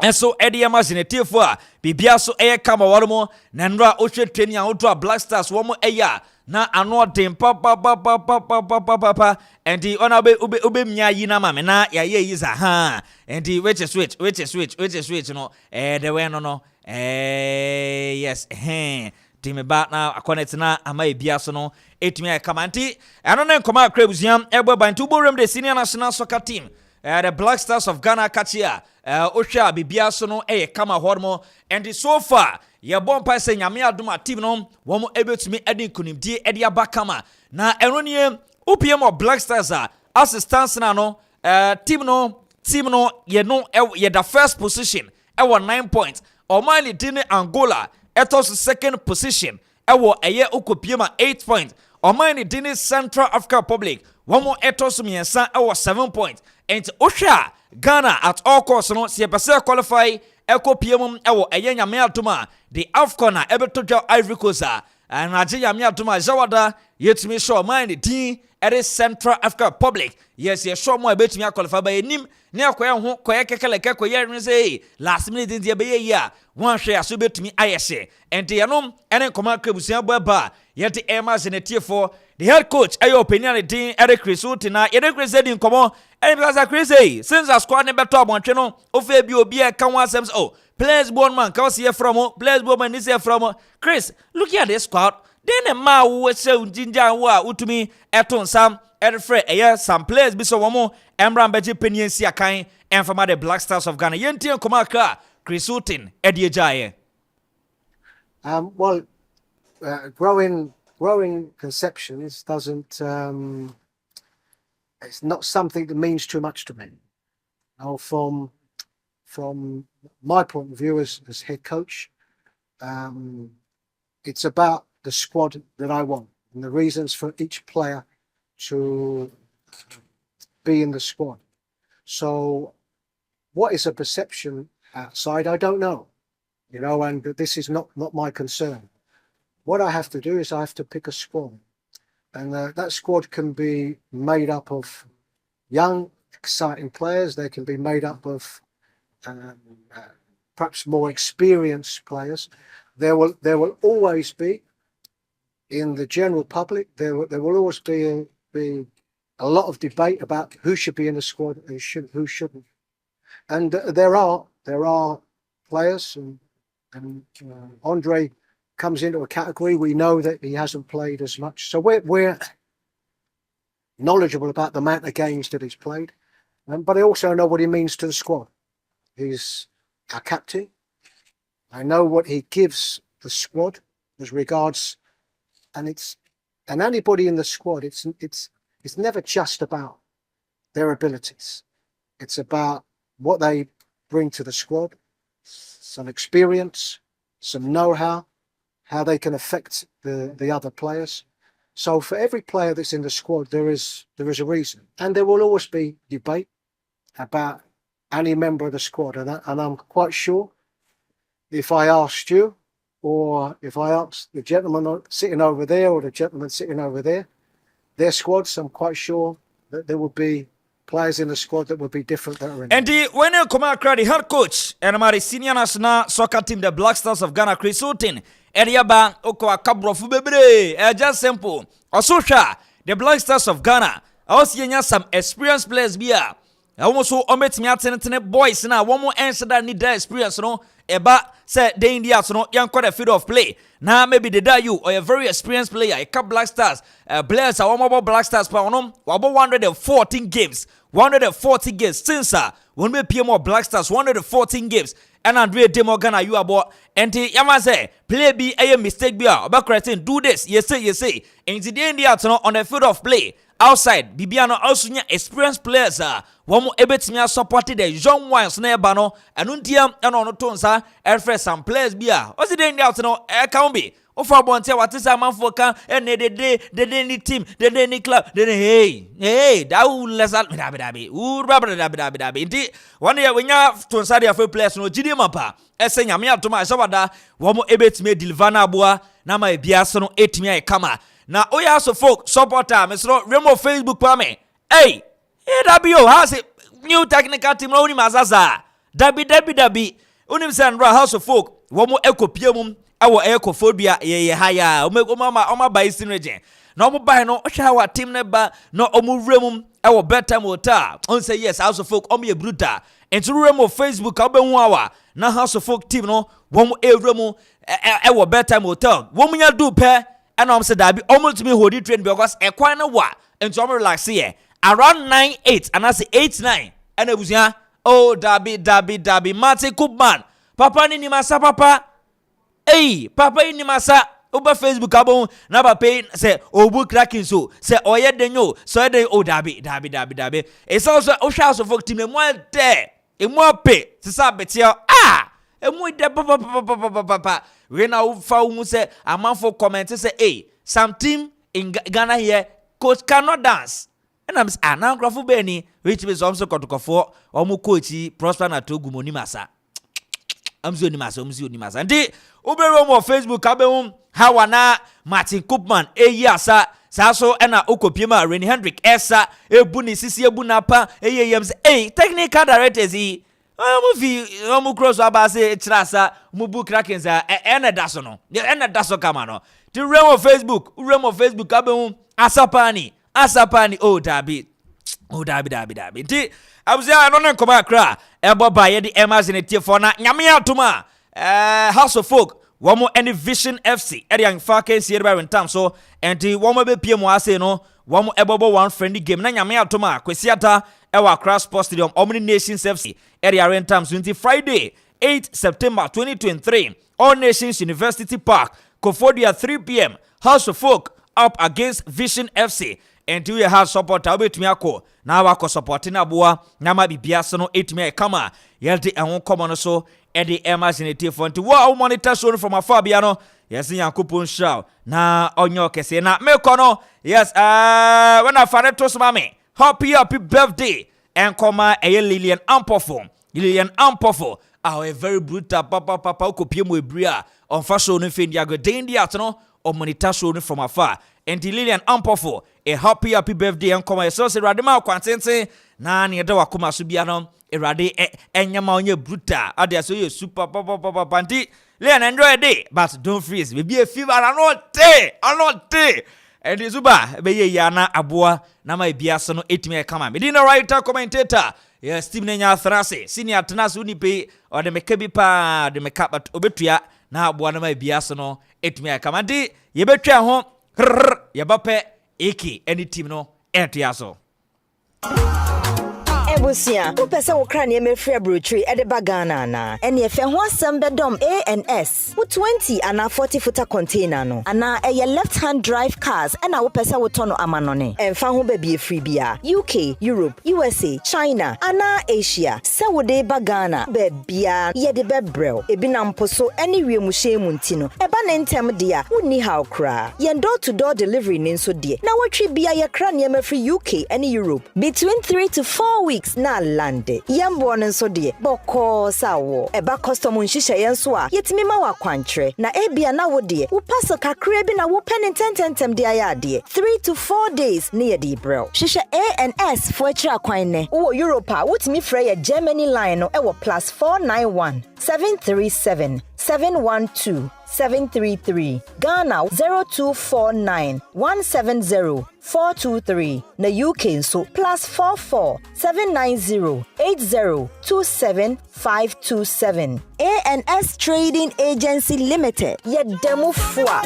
and so Eddie Amazon tier 4 bibia so air kama warmo nanra ohwe training awon Black Stars one eya na ano dem pa and the onabe ube mnya yi na mame na ya ye yiza ha and the which is switch no the way no yes team back now connect na ama ebia so no etumi akamanti eno ne nkoma akrabuziam ebo bantu borem the senior national soccer team the Black Stars of Ghana kachia ohwa bibia so no kama hormo and so far ye bon pa se nyame adoma team no wo ebetumi edi kunimdie edi abakama na eno ne UPM of Black Stars assistance na no team no ye no ye the first position 9 points Omani Dini Angola etos second position ewo eye Okopiema 8 points Omani Dini Central Africa Republic one more etos miensa ewo 7 points and Osha Ghana at all costs no se pese qualify Okopiema ewo eye nyame atoma the Afcon ebetoja Ivory Coast and Nigeria nyame atoma Jawada yetumi show Omani Dini ere Central Africa Republic yes ye show mo ebetumi qualify by enim ne akoya ho koya kekeleke koya rin say last minute dia be ya one share aso betumi ayese ente yanom ene koma krabusia ba yete emas ne tiefo the head coach ayo opinion din Eric Result na Eric Result din komo ene because crazy since a squad ne beto abonche no ofe bi obi e kan wasem oh players born man ka see from players born man is from Chris look at this squad then ma wo se unjinja wo a utumi eton sam Edfred some players be so womo Embram Beji Penyensi akan and from the Black Stars of Ghana. Yenti Komaka Chris Utin Eddie Jaye. Well, growing conceptions doesn't. It's not something that means too much to me. Now, from my point of view as head coach, it's about the squad that I want and the reasons for each player to be in the squad. So what is a perception outside? I don't know, and this is not my concern. What I have to do is I have to pick a squad, and that squad can be made up of young, exciting players. They can be made up of perhaps more experienced players. There will always be, in the general public, there will always be a lot of debate about who should be in the squad and who shouldn't. And there are players, and Andre comes into a category. We know that he hasn't played as much, so we're knowledgeable about the amount of games that he's played, but I also know what he means to the squad. He's our captain. I know what he gives the squad as regards, and anybody in the squad. It's never just about their abilities. It's about what they bring to the squad, some experience, some know-how, how they can affect the other players. So for every player that's in the squad, there is a reason, and there will always be debate about any member of the squad. And I'm quite sure if I asked you, or if I asked the gentleman sitting over there or the gentleman sitting over there, their squads, I'm quite sure that there would be players in the squad that would be different that are in. And when you come across the head coach and my senior national soccer team, the Black Stars of Ghana, Chris Houghton, Eriaba Okoman Fubebre, just simple. Also, the Black Stars of Ghana, also some experienced players here. Also, omit me at boys now. One more answer that need that experience, no. Eba say the Indians, no, young quite a field of play. Now maybe they die you or a very experienced player. A couple Black Stars, players are one more Black Stars per annum. About 114 games, 140 games since when we pay more Black Stars, 114 games. And Andre Demogana, you about and Yama say play be a mistake be about correcting. Do this, you say. And the Indians on the field of play. Outside, Bibiano also experienced players one more able to supported the young ones near Bano and Untiam and on Tonsa and fresh some players be what's the end out no can be of our bonte what is Amanfo can and the any team the any club then hey that will less dabi one year when you have Tonsa their players no Gidi Mapa Essenya me to my Sabada one more able to me Dilvana Boa Nama Biasono 8 me kama. Now, we also folk supporter, Mr. Remo Facebook Pame. Hey, AWO has a new technical team only Mazaza. Dabi. Unim Sandra House of Folk, one more echo pium, our ecophobia, higher, Oma by Sin Region. No more by no shower team never, no Omu Remum, our bedtime hotel. On say yes, House of Folk, Omi Bruta. And to Remo Facebook, Albenwawa. Now House of Folk team, no, one more Remo, our bedtime hotel. Woman, you do pair. And I'm saying that almost to me hold it train because a quite a what and so I'm relaxed here around 9-8 and I say 8-9 and it was yeah oh Dabi Martin Koopman Papa ni masa papa hey Papa ni masa over Facebook abon na pay say obu cracking so say oye denyo so dey oh Dabi it's also Osha of folk team mo there e mo pay sisa betia e mo de papa we now found say Amanfo comment say hey some team in Ghana here coach cannot dance and I'm saying now Akuffo Beni which is also Akuffo omu coach prosper na togu moni masa amzi masa and the ubero mo Facebook abehum how na Martin Koopman asa saso ena okopima Renny Hendrick esa ebuni sisi ebuna pa yem say hey technical directors he Omu cross abase trasa mubu krakens ena daso no ena daso kama no the realm of Facebook abehum asapani oh Dabi nti abuzia anona nkoma akra ebo ba ye di emas in tie for na nyame atoma House of Folk womo any Vision FC eri an fake sie ba rentam so enti womo be pie mo ase no womo ebobo one friendly game na nyame atoma kwesiata ewa Accra Sports Stadium Omni Nations FC area rentam so until Friday 8 September 2023 All Nations University Park Kofodia 3 p.m. House of Folk up against Vision FC until you have support abetumi akọ na wakọ supporting aboa na ma bibia so no etumi kama yelde ehon komo so ede emergency for nti wo monitor show from afar bia no yes Yankopon show na onyo kese na meko no yes when I find to mame happy birthday and koma Lilian Ampofo a very brutal papa okopie mo ebria on fashion no fendi agoden dia no or monitor show from afar and Lilian Ampofo a happy birthday and come so say radema kwantente na ne yɛda wakoma so bia no Erade enyama onye brutal ade so you super papa panti Leon enjoy day but don't freeze we be a fever not day and Zuba be ye yana aboa na ma bia so no etime kama me di no writer commentator yes Steve Nenya Thrase senior tenas uni pe or the meka bi pa de meka but obetua na aboa na ma bia so no etime kama di ye betwa ho ye bape eki any team no etia so Ebusia, who pesa wo kra ne me free brochure e de bagana na. Ene efe ho asem bedom ANS. Wo 20 ana 40 footer container no. Ana eye left hand drive cars ena wo pesa wo tono amanone. Emfa ho ba bi free bia. UK, Europe, USA, China, ana Asia. Se wo de bagana ba bia ye de bebrel. Ebi na mposo ene wiemu hyemu ntino. Eba ne ntem dia, woni how kra. Ye door to door delivery ne nso de. Na wotwe bia ye kra ne me free UK ene Europe. Between 3 to 4 weeks na lande yambo nso de boko sawo eba custom nhihye yenso a yetimi ma wa kwantre na ebia na wo de wo paso kakra bi na wo pen tententem de ayade 3 to 4 days ne ye de brel hihye ANS fo akira kwan ne wo Europe a wotimi frɛ ye Germany line no ewo +491 737 712 733 Ghana 0249 170 423 na UK so +44 790 80 27 527 ANS Trading Agency Limited yedemu fua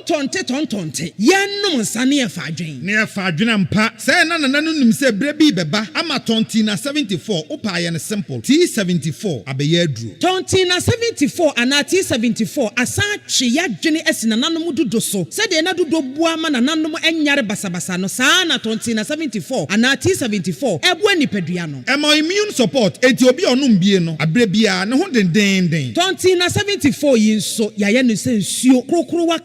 tontonte yenum nsane e faadwen ne e faadwen mpa say na nim say brebi beba ama tonti na 74 opa ye ne simple T74 abeye aduro tonti na 74 ana T74 asa twe yadwene asina nanom dodo so se de na dodo bua ma na nanom enyare basabasa no saa na tonti na 74 ana T74 ebu anipadua no emo immune support enti obi onum bie no abrebia ne ho den tonti na 74 yinso yaye no se nsuo krokro wa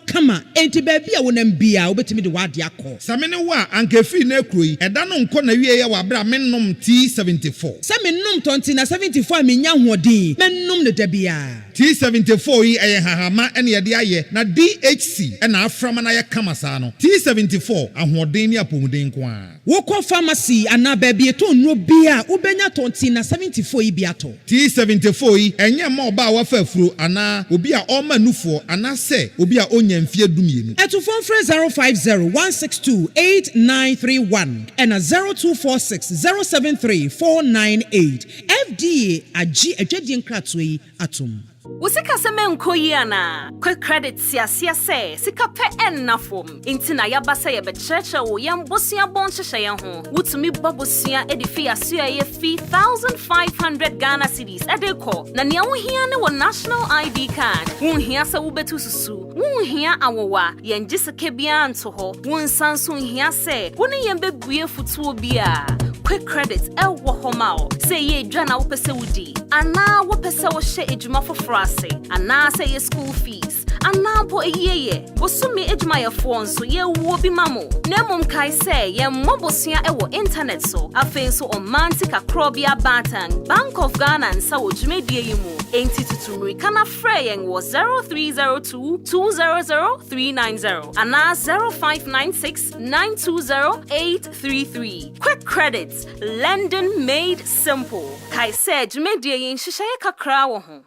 enti baby a wonam bia obetimi de wade akọ samene wa anka free na ekroyi eda no nko na wie ye wa bra mennom T74 samennom tonti na 74 menya hoɔden mennom ne da bia T74 yi eye hahama ene ye de aye na DHC ena aframa na ye kama saa no T74 ahoɔden ni apomuden ko a wokɔ pharmacy ana baby eto nro bia ubenya tonti na 74 yi bia to T74 yi enye ma oba wa fa afuro ana obi a ɔma nufoɔ ana se obi a onya mfie dumienu eto phone 050 162 8931 and 0246 073 498 FDA agi adwadie nkrato yi atom Usika seme nkoyi ana quick credit siasia se sika pe ennafom intina yabasa ye becheche wo yembosia bonhyehyɛ ye ho wutumi babosia edifi asia ye fee 1500 Ghana cedis edeko na nea wo hia ne wo national ID card wo hia se wo betu susu wo hia awowa yenje sika bia nto ho wo nsanso hia se wo ne yembebue futuo bia quick credit ewo homao se ye dwana wo pese wudi ana wo pese wo hye ejuma frase ana say your school fees ana po eyeye bosumi ejuma ye fo nso ye wo bi mamo na mom kai say ye mobosua e wo internet so afenso omantic akrobia batan Bank of Ghana nsa wo dwumedie yi mu enti tutumri kana frɛ yen wo 0302 200 390 ana 0596 920 833 quick credits lending made simple kai say dwumedie yi nhyehyɛ kakra wo ho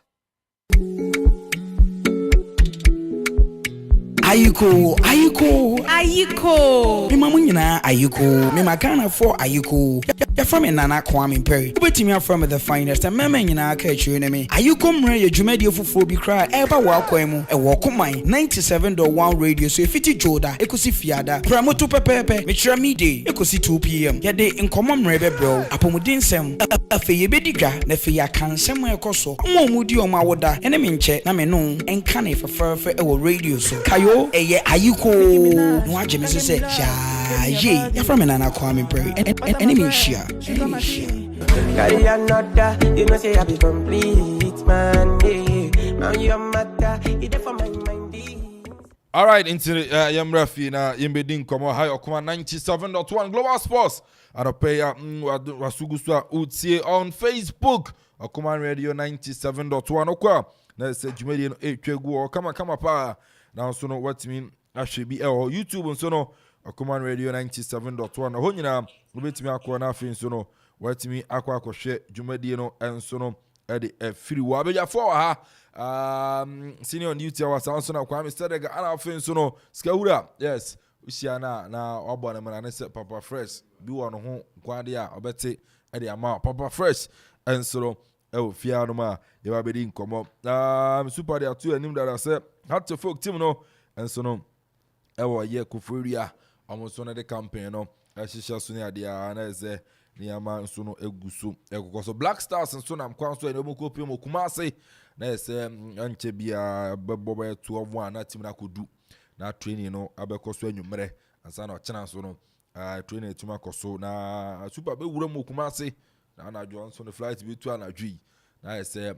Ayiko. Me mamu nyina ayiko. Me magana for ayiko. Ya from Nana Kwame Perry. Ubetimi afrom the finest and meme nyina ka chire ne me. Ayiko mre ye dwumadi fufuo bi kra eba wa akwan mu. E Okoman 97.1 radio so efiti joda ekosi fiada. Pramoto pepepe me chira mide ekosi 2 pm. Ya de nkomo mre bebro. Apomudin sem afe ye bedigwa na fe ya kansem ekoso. Mo mudi o ma woda ene me nche na me no enka na feferfe e wo radio so. Kayo eye ayiko no agye me say yeah ya from Nana Kwame Perry enemy share carry another you know say I be complete man now you matter it for my mind. All right, into Yamrafi na Yimbedin Komo High Okoman 97.1 Global Sports and a payer Wasuguswa Utsi on Facebook Okoman Radio 97.1 Okwa na se Jumedian Echegu or come pa now so no what mean I should be or YouTube and so no Okoman Radio 97.1 na honyina obetimi akọ na afin so no watimi akọ akọhwe dwumadie no enso no ede free wa beja for ha senior on duty was also na Kwame Stedega ana afin so no skawura yes usia na obo na mana se Papa Fresh bi wo no ho kwade a obete ede ama Papa Fresh enso no e fia no ma ye ba bedi nkomo super dia tu anim dara se hat to folk team no enso no e wo ye kufuria almost on the campaign no ehihia so ne ade a na eze ni ama nso no egusu ekokoso Black Stars nso na mkwanso ene omo kopie mo Kumase na ese anche bia bebo 12 na team na kodu na training no abekoso anwumre ansa na ochena so no training etuma koso na super be wura mo Kumase na na jo nso no flight be tu anadwi na ese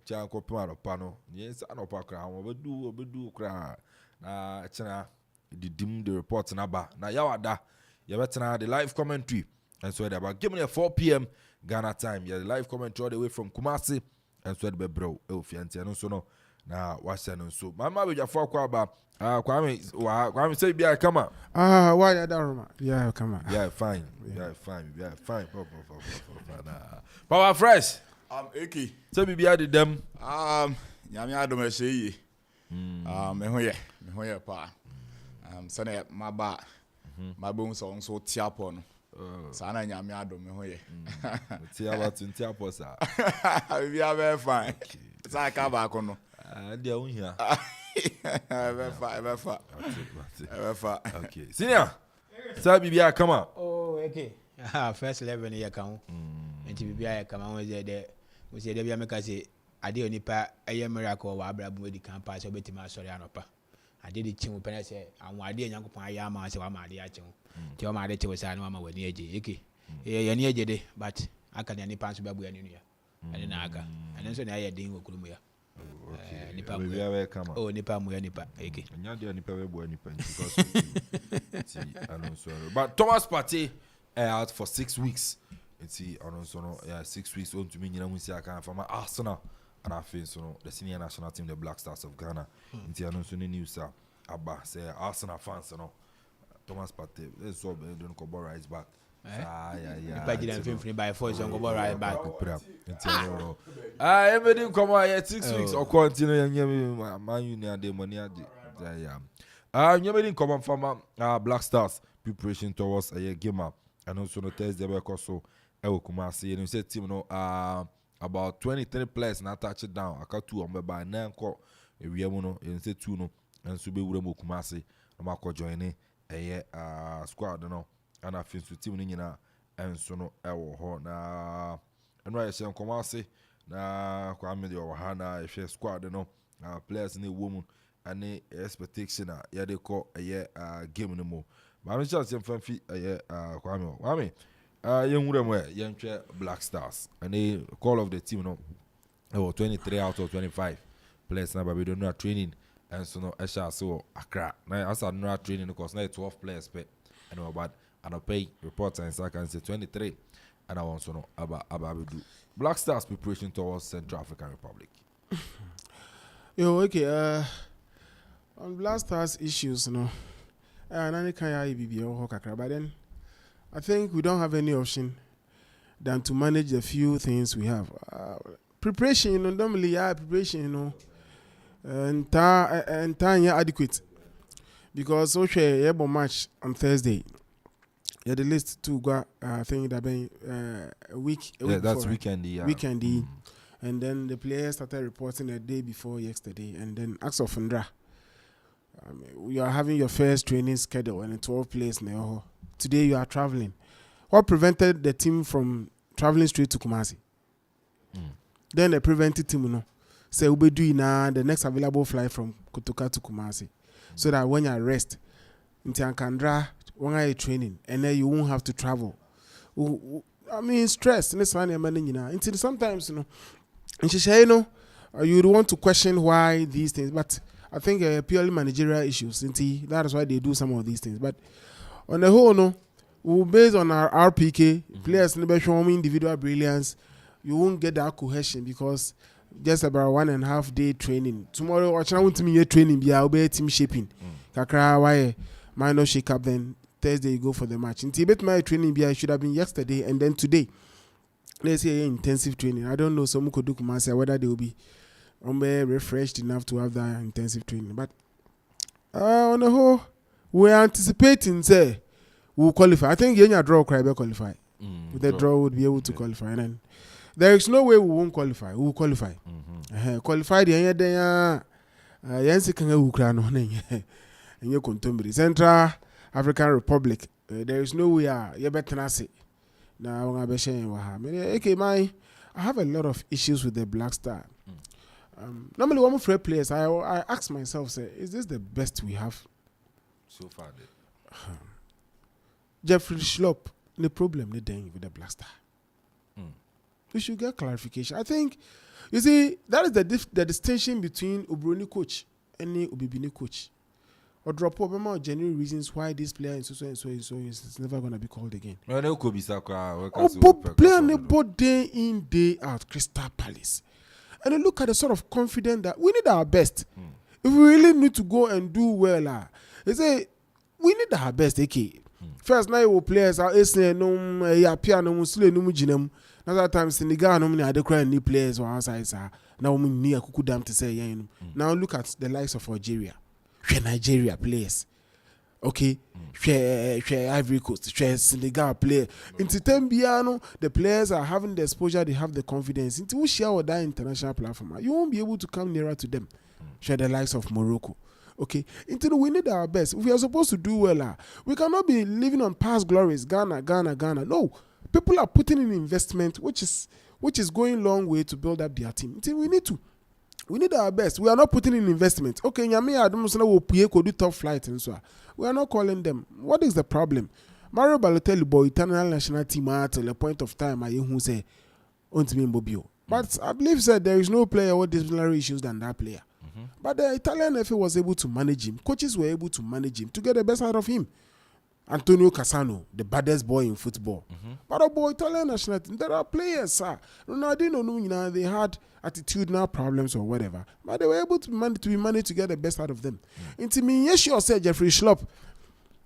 ja kopie aropa no yes anopa kra obedu kra na chena the report na ba na yawada yabetena the live commentary and so about give me a 4 p.m. Ghana time. Yeah, the live commentary all the way from Kumasi and so be bro Elfianti and so no na washa no so mama be jafo kwa ba Kwame say bia come why ya daruma yeah come on yeah fine Power Fresh Eki so bia de dem nyame adom ehye me ho ye pa sene maba mabon so tiapo no sana nyame adom me ho ye tiapo sa we are fine sa ka ba ko no dia unhia ever fa okay senior sa bibia come okay first 11 year kan enti bibia ya kama we say de bia me ka say ade onipa eye miracle wa abrabu edi kan pa so betima sori anopa ade de chimu pene se anwo ade nyankopon aya ma se wa ma ade achimu ti o ma ade chimu sa na ma wani eje eke ye ni eje de but aka ne nipa so babu ya ni nua ade na aka ade so na aye din wo kurumu ya nipa mu ya kama nipa mu ya nipa eke nya de nipa we bo nipa because but Thomas Partey out for 6 weeks it's on 6 weeks on to me nyina musi aka from Arsenal and I feel so the senior national team the Black Stars of Ghana into announce the news about say Arsenal fans Thomas Partey so don't go rise back by force don't go right back everything come out 6 weeks or continue man you need the money everything come from Black Stars preparation towards a game and also no Thursday because so Kumasi and you said team no about 23 players na touch it down aka 2 on by 9 ko ewia mu no you say 2 no and so be wura mo Kumasi na makọ join squad no and I feel so team ni nyina and so no ewo ho na enwa ye shen Kumasi na kwa me de wo ha na ehwe squad no players ni wo mu and expectation ya de ko game no mo ba me chance yem fan fi kwa me yenwura mo yenhwe Black Stars and they call of the team no 23 out of 25 players na baby don't training and so no esha so Accra na as no training because na 12 players pe and about and pay reports and so can say 23 and I want so no aba do Black Stars preparation towards Central African Republic. Okay on Black Stars issues no nani kan ya bibi o kakra but then I think we don't have any option than to manage the few things we have. Preparation, normally, preparation, and time adequate because okay, yeah, match on Thursday. Yeah, the list to go. I think that been a week. That's weekend. Yeah. Weekend, and then the players started reporting a day before yesterday, and then Akropong-Akuapem. You are having your first training schedule and 12 players now. Today you are traveling. What prevented the team from traveling straight to Kumasi? Then they prevented team say we be doing the next available flight from Kotoka to Kumasi, so that when you rest, until Kandra when you training, and then you won't have to travel. I mean stress. Until sometimes you would want to question why these things, but I think purely managerial issues. That is why they do some of these things, but. On the whole, based on our RPK, players never show me individual brilliance, you won't get that cohesion because just about 1.5 day training. Tomorrow, I want to me training, be our team shaping. Kakra, why minor shake-up, then Thursday you go for the match. In Tibet, my training should have been yesterday and then today. Let's say intensive training. I don't know some could do whether they will be refreshed enough to have that intensive training. But on the whole, we're anticipating say we'll qualify. I think Yenya draw will qualify. With the draw would be able to qualify. And then there is no way we won't qualify. We will qualify. Qualify the Central African Republic. There is no way you better say. Now I have a lot of issues with the Black Star. Normally, when we play players, I ask myself, say, is this the best we have so far? Jeffrey Schlupp, the problem with the Black Star. We should get clarification. I think, you see, that is the distinction between Ubruni coach and the Ubibini coach. Or drop over genuine reasons why this player is so is never going to be called again. Play both day in, day out, Crystal Palace. And then look at the sort of confidence that we need our best. If we really need to go and do well, they say we need our best. Okay. First, now we players are another time Senegal no many other crying new players or outside. Now we need a kuku dam to say. Now look at the likes of Algeria, Nigeria players. Okay, Ivory Coast, Senegal player. Into Tembiano, the players are having the exposure, they have the confidence. Into we share with that international platform, you won't be able to come nearer to them. Share the likes of Morocco. Okay, into we need our best. If we are supposed to do well, we cannot be living on past glories. Ghana. No, people are putting in investment, which is going a long way to build up their team. Until we need our best. We are not putting in investment. Okay, will do top flight and so on. We are not calling them. What is the problem? Mario Balotelli boy eternal national team at a point of time who say Bobio. But I believe that there is no player with disciplinary issues than that player. But the Italian FA was able to manage him. Coaches were able to manage him to get the best out of him. Antonio Cassano, the baddest boy in football. But about Italian national team, there are players, sir. Ronaldinho, they had attitudinal problems or whatever, but they were able to manage to get the best out of them. Into me, yes, you said Jeffrey Schlupp,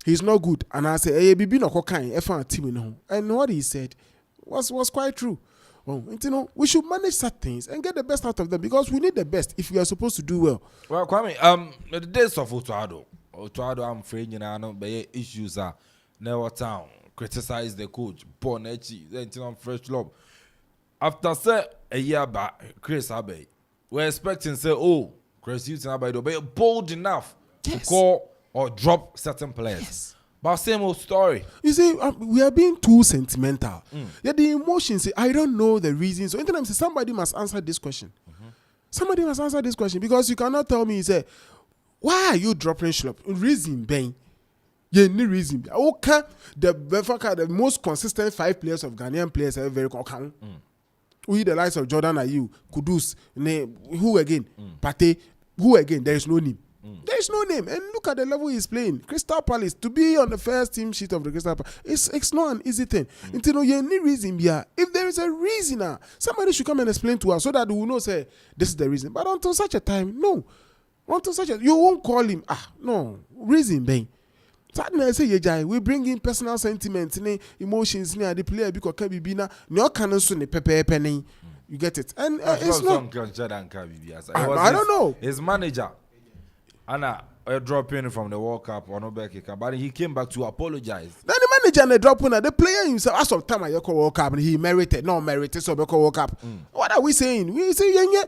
he's not good, and I say, hey, be no cocaine, F1 team, and what he said was quite true. Well, we should manage such things and get the best out of them because we need the best if we are supposed to do well. Well, Kwame, the days of Otuado, I'm afraid but issues are never town. Criticize the coach, born then fresh club. After say a year back, Chris Abbey, we're expecting say, Chris Hutton Abbey, be bold enough to call or drop certain players. Yes. But same old story. You see, we are being too sentimental. Yeah, the emotions. I don't know the reasons. So, anytime somebody must answer this question. Somebody must answer this question because you cannot tell me. Say, why are you dropping Schlupp? Reason, Ben. Yeah, no reason. Okay, the most consistent 5 players of Ghanaian players are very common. We the likes of Jordan Ayew, Kudus, who again? Pate, who again? There is no name. There is no name. And look at the level he's playing. Crystal Palace, to be on the first team sheet of the Crystal Palace, it's not an easy thing. Until you need reason, if there is a reason, somebody should come and explain to us so that we will know, say, this is the reason. But until such a time, no. You won't call him. No. Reason, Ben. We bring in personal sentiments, emotions, the player because no can penny. You get it. And it's not. I don't know. His manager, Anna, dropping from the World Cup or no back, but he came back to apologize. Then the manager and the drop on the player himself. As of time I World Cup, and he merited, so World Cup. What are we saying? We say you're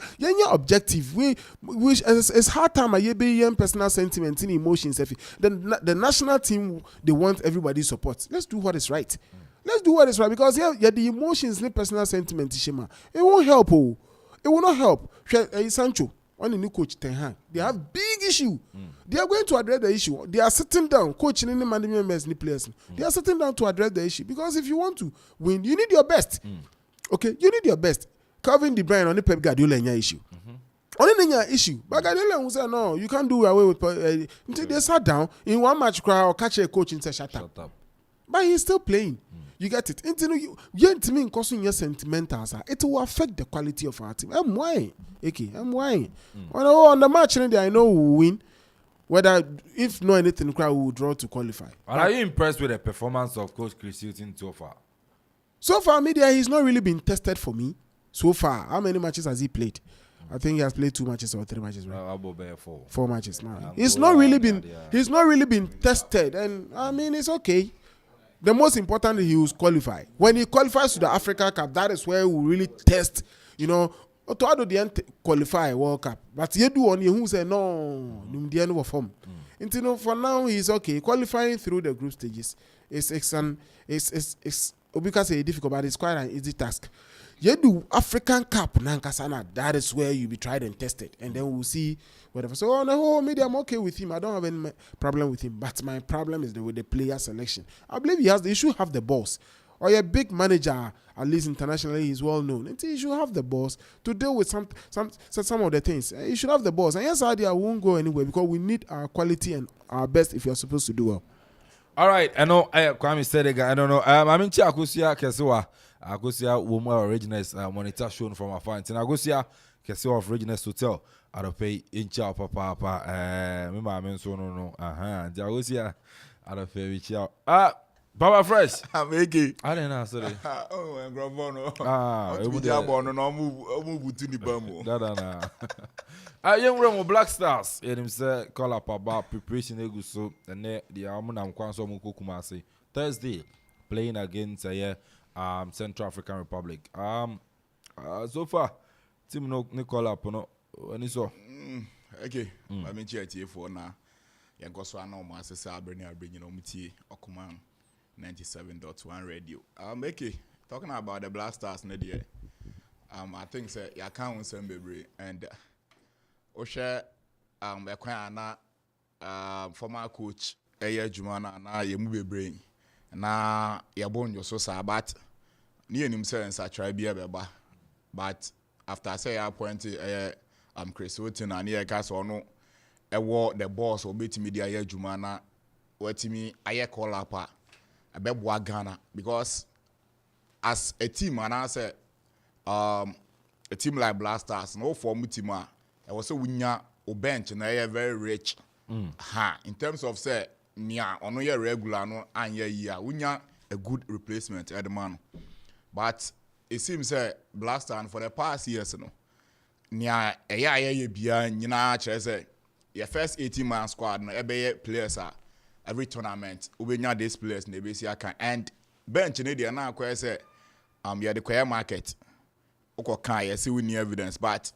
objective. We it's hard time I be personal sentiments and emotions. The national team they want everybody's support. Let's do what is right. Let's do what is right because the emotions and personal sentiments. It won't help. It will not help. Sancho. On the new coach Ten Hag, they have big issue. They are going to address the issue. They are sitting down, coaching in the management members, the players. They are sitting down to address the issue because if you want to win, you need your best. Okay, you need your best. Kelvin De Bruyne on the Pep Guardiola issue. Only issue, but Guardiola will say no, you can't do away with. Until they sat down in one match, cry or catch a coach and say shut up. But he's still playing. You get it. You to me causing your sentimental. It will affect the quality of our team. I'm why. On the match I know we win. whether if no anything, we will draw to qualify. Are you impressed with the performance of Coach Chris Hilton so far? So far, media, he's not really been tested for me. So far, how many matches has he played? I think he has played 2 matches or 3 matches, right? 4 matches now. He's not really been tested, and I mean it's okay. The most important is he was qualified. When he qualifies to the Africa Cup, that is where we really test. You know, to how do they qualify World Cup? But you do on you who say no, the end of form. You know, for now he's okay. Qualifying through the group stages is because it's difficult, but it's quite an easy task. You do African Cup, Nankasana, that is where you be tried and tested, and then we'll see whatever. So on the whole media, I'm okay with him. I don't have any problem with him, but my problem is with the player selection. I believe he should have the balls. Or a big manager, at least internationally, he's well known. And he should have the balls to deal with some of the things. He should have the balls. And yes, idea won't go anywhere because we need our quality and our best if you're supposed to do well. All right, I know. Kwame said it. I don't know. I'm in Akusia Kesewa. Akusia woman originals monitor shown from our fans. And Akusia Kesewa of Originals Hotel. I don't pay in chow papa. Me ma men so no. The Akusia I don't pay with chow. Baba Fresh. I'm making. I don't know. Sorry. Oh, and Gravono. It would be a born no move to the bamboo. Young Remo Black Stars. And him say call up about preparation eguso and the Amunam Kwanso Mukukumasi Thursday playing against Central African Republic. So far, team no call up no any so. Okay. I mean here for now. Yango so no master Sabrina bringing on mutie Okoman 97.1 radio. Okay. Talking about the Black Stars nedia. I think say ya can't send baby and Osha Ekwana former coach Eye Jumana na yemu bebre na yabon yo so sabat ni enim say nsa try bia beba but after say appointed Chris Hilton and here ka so no ewo the boss obetimi dia Eye Jumana watimi aye call up abeboa Ghana because as a team and I say a team like Black Stars no form team I was so winya o bench na very rich in terms of say nia ono ye regular no anya year winya a good replacement at the man but it seems say Black Stars for the past years no nia ye bia nyina chere say your first 18-man squad no ebe players are every tournament ubenya these players na be see aka and bench ne dey na akwa say you the choir market ukokan you see we need evidence but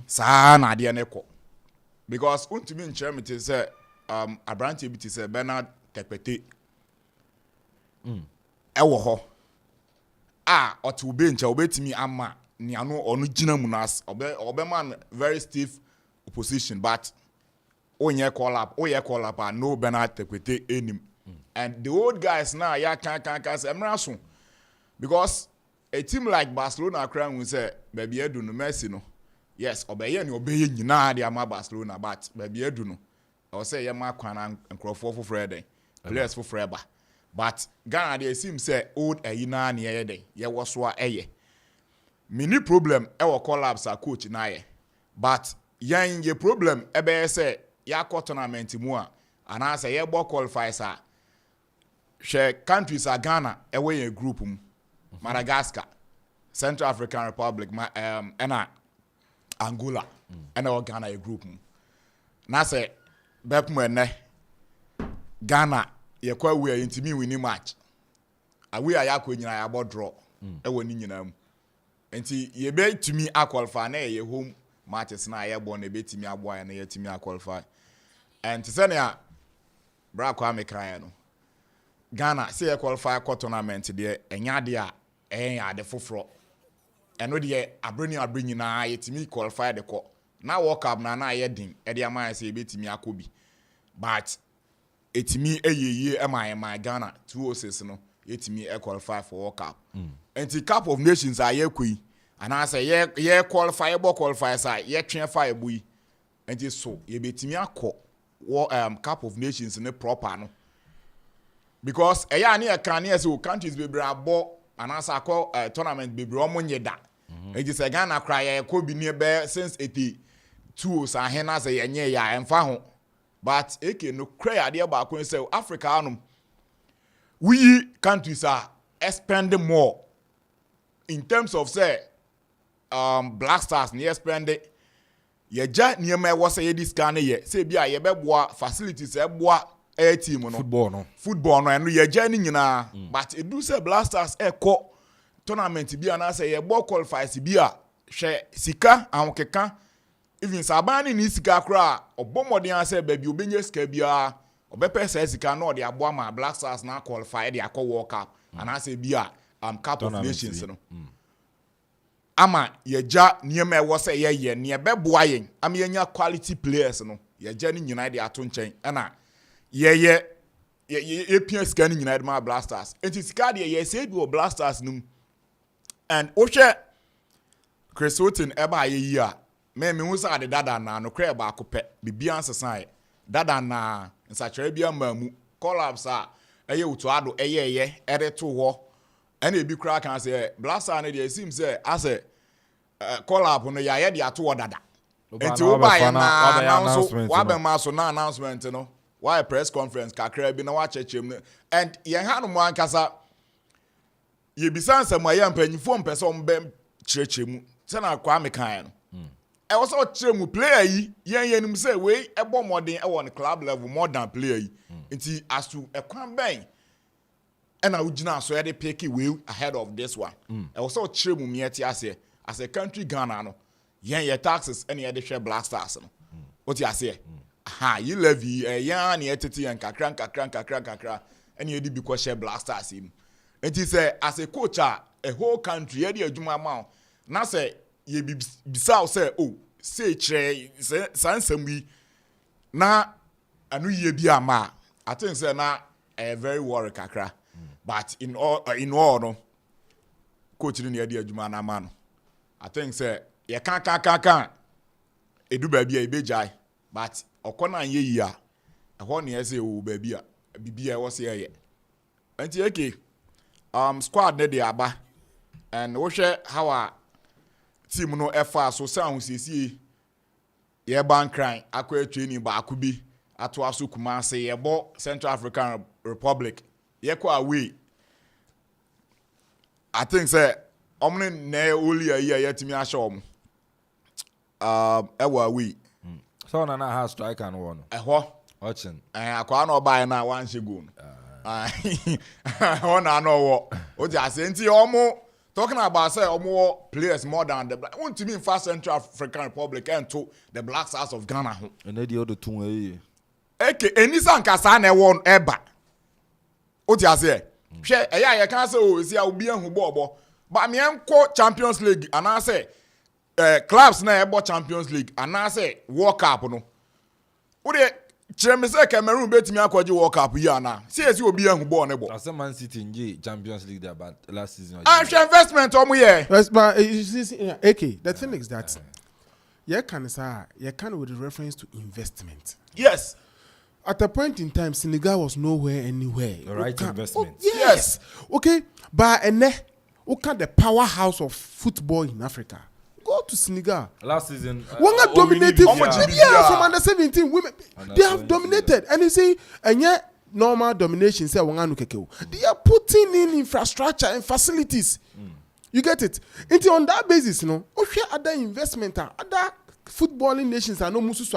sa na de ne ko because untumi nkyerɛ me te sɛ abrante bi te sɛ Bernard Tepete ɛwɔ hɔ ɔte wo bench obetimi ama ne ano ɔno gyina mu nas ɔbɛman very stiff opposition but oyɛ call up no Bernard Tepete enim and the old guys now ya can say emraso because a team like Barcelona crown will say baby edu no Messi no yes obeye ni obeye nyina de ama Barcelona but baby edu no I say ye ma kwana Akropong for Friday players for forever but Ghana dey seem say old na na ye dey ye wo so eye mini problem e wo collapse a coach na ye but yan ye problem e be say ya tournament mu a ana say ye bo qualifiers a share countries are Ghana away a group Madagascar, Central African Republic, and Angola, and our Ghana a group. Now say, Bepmene, Ghana, ye kwa we are intimi winning match. We are yakwe nyina about draw. Ewo ni nyina. Enti ye be to me a qualify na ye home matches na ye born e be timi aboa na ye timi a qualify. And to say na bra kwa me kan no. Ghana say qualify tournament there enya de a ade foforo eno de abrani na yetimi qualify de ko na World Cup na ye din e de am say betimi akobi but etimi eyeye my Ghana 206 no yetimi qualify for World Cup enti Cup of Nations are ye kwi and I say ye qualify say ye twen fire boy enti so ye betimi akọ Cup of Nations ne proper no because eya na kan na say countries be brabo anasa akọ tournament be bro mo nyeda enti say Ghana cry ya ko bi ne be since 82 sa he na say yenye ya emfa ho but eke no cray idea ba ko say Africa anum we countries are spending more in terms of say Black Stars near spend ye ja niema wo say this can ye say bia ye beboa facilities e boa air team no football no eno ye ja ni nyina but e do say Black Stars e ko tournament bia na say ye ball qualifies bia hwe sika awokeka even sabani ni sika kra obomoden say ba bi obenye sika bia obepe say sika no de aboa ma Black Stars na qualify de akọ World Cup and I say bia Cup of Nations no ama yeja niema e wo say ye ne beboa yen ama yenya quality players no yeja ni nyina de ato nchen na ye pia sika ni nyina de ma Black Stars enti sika de ye say bi o Black Stars num and ohwe Chris Houghton eba ye yi a me hu sa de dada na no kra ba akopɛ bibia ansesan dada na nsachare bia mamu collapse a eye utuado eye ere to ho ena ebi kra kan say Black Stars na de seem say as a collapse no ya ye de ato dada enti wo ba ya na announcement wa be ma so na announcement no why press conference kakra bi na wa chechem and ye ha no mo ankasa ye bisansa mo ya mpanyifo mpese ombe chirechemu na Kwame kan no e was all chiremu player yi yen say we ebo modern e won club level more than player yi nti as to e kwan ben e na ugina so e dey pick we ahead of this one e was all chiremu mieti as a country Ghana no yen taxes and ye dey share Black Stars no what you say you levy yan na etete yan kakra and ye dey because share Black Stars him nti say as a coach a whole country ye dey adwuma ma na say ye bisa say oh say chere sansam wi na anu ye bi ama I think say na very worry kakra but in all no coach ni ye dey adwuma na ma no I think say ye kan edu ba bia e bejai but okona ye yi a ho na ye say o ba bia bibia wo say ye anti eke squad ne dey aba and wo hwe how a team no efa so sound sisi ye ban cry akwa training ba akubi ato aso kuma say ye bo Central African Republic ye kwa away I think say omne na oli ayi yetimi ahye om ewa away so na ha strike and one eho watching akwa na oba na wan shego no na no wo o ja say nti omo talking about say omo players more than the black want to mean fast Central African Republic and to the Black Stars of Ghana ho and the other Twumhene eke enisa nkasa na won eba o ja say hwe eya ye kan say o sia obi ahu bobo ba me enko Champions League and I say clubs na ebo Champions League and I say World Cup no o de Chiremese Cameroon betimi akwaji World Cup yi ana see obi ahu ball ne bo as Man City nje Champions League there but last season investment omo here yes but the thing is that you can with reference to investment yes at a point in time Senegal was nowhere anywhere the right investment yes okay but the powerhouse of football in Africa. Go to Senegal. Last season, one dominated from under 17 women. They have dominated, and you see, and yet normal domination. Say they are putting in infrastructure and facilities. You get it? Until on that basis, other investment, other footballing nations are no musu so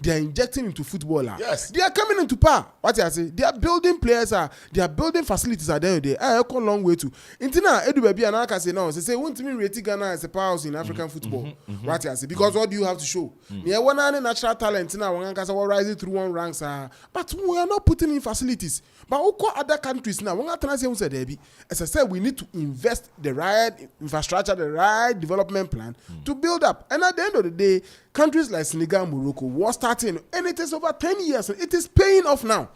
they are injecting into football. Yes, they are coming into power. What I say? They are building players. They are building facilities. Are there? They are a long way to. Intina edu baby and I can say now. They say won't mean rate Ghana as a powerhouse in African football. What I say? Because what do you have to show? Yeah, one natural talent now. One can say rising through one ranks. But we are not putting in facilities. But other countries now. One can say as I said, we need to invest the right infrastructure, the right development plan to build up. And at the end of the day, countries like Senegal, Morocco was starting, and it is over 10 years. It is paying off now.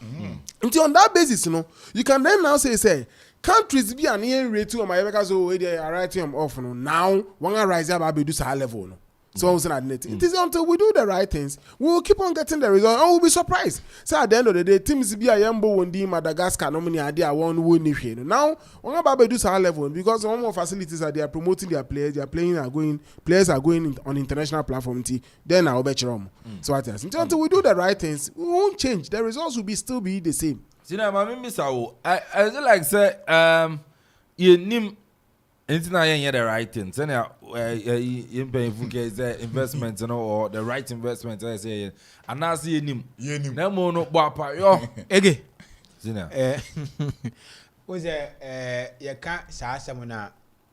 Until on that basis, you can then now say countries be an year rate to my because they are writing off now. One rise up, I do level. So I was saying it is until we do the right things, we will keep on getting the result, and we'll be surprised. So at the end of the day, teams be a Yambo Wondi Madagascar nominee idea one win if you now on about do our level because one more facilities are they are promoting their players, they are playing players are going on international platform. Then I'll bet you so what else? Until we do the right things, we won't change. The results will still be the same. See now, I like say you name. Anything I hear the right thing. Say now, you pay the investment, or the right investment. I say, and now see him. No more no bapa yo. Ege. See now. Was you can't say someone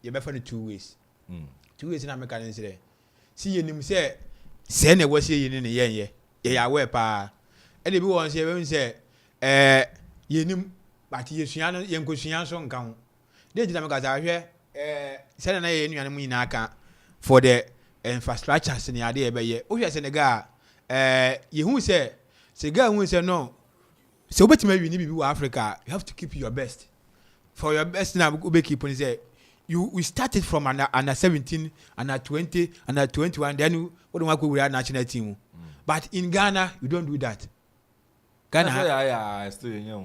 you better for 2 ways. 2 ways in American say. See him say, send a was here in the year. Yeah, where pa. And if you want to say, you knew, but you see, young Cushian song count. They did because I hear. Send an enemy in Aka for the infrastructure in the idea by ye. Oh, yes, and the guy, you who say, Cigar who say no. So, but maybe you need to be Africa, you have to keep your best. For your best now, we keep on say, we started from under 17, under 20, under 21, then what do we work with our national team? But in Ghana, you don't do that. Ghana, still young.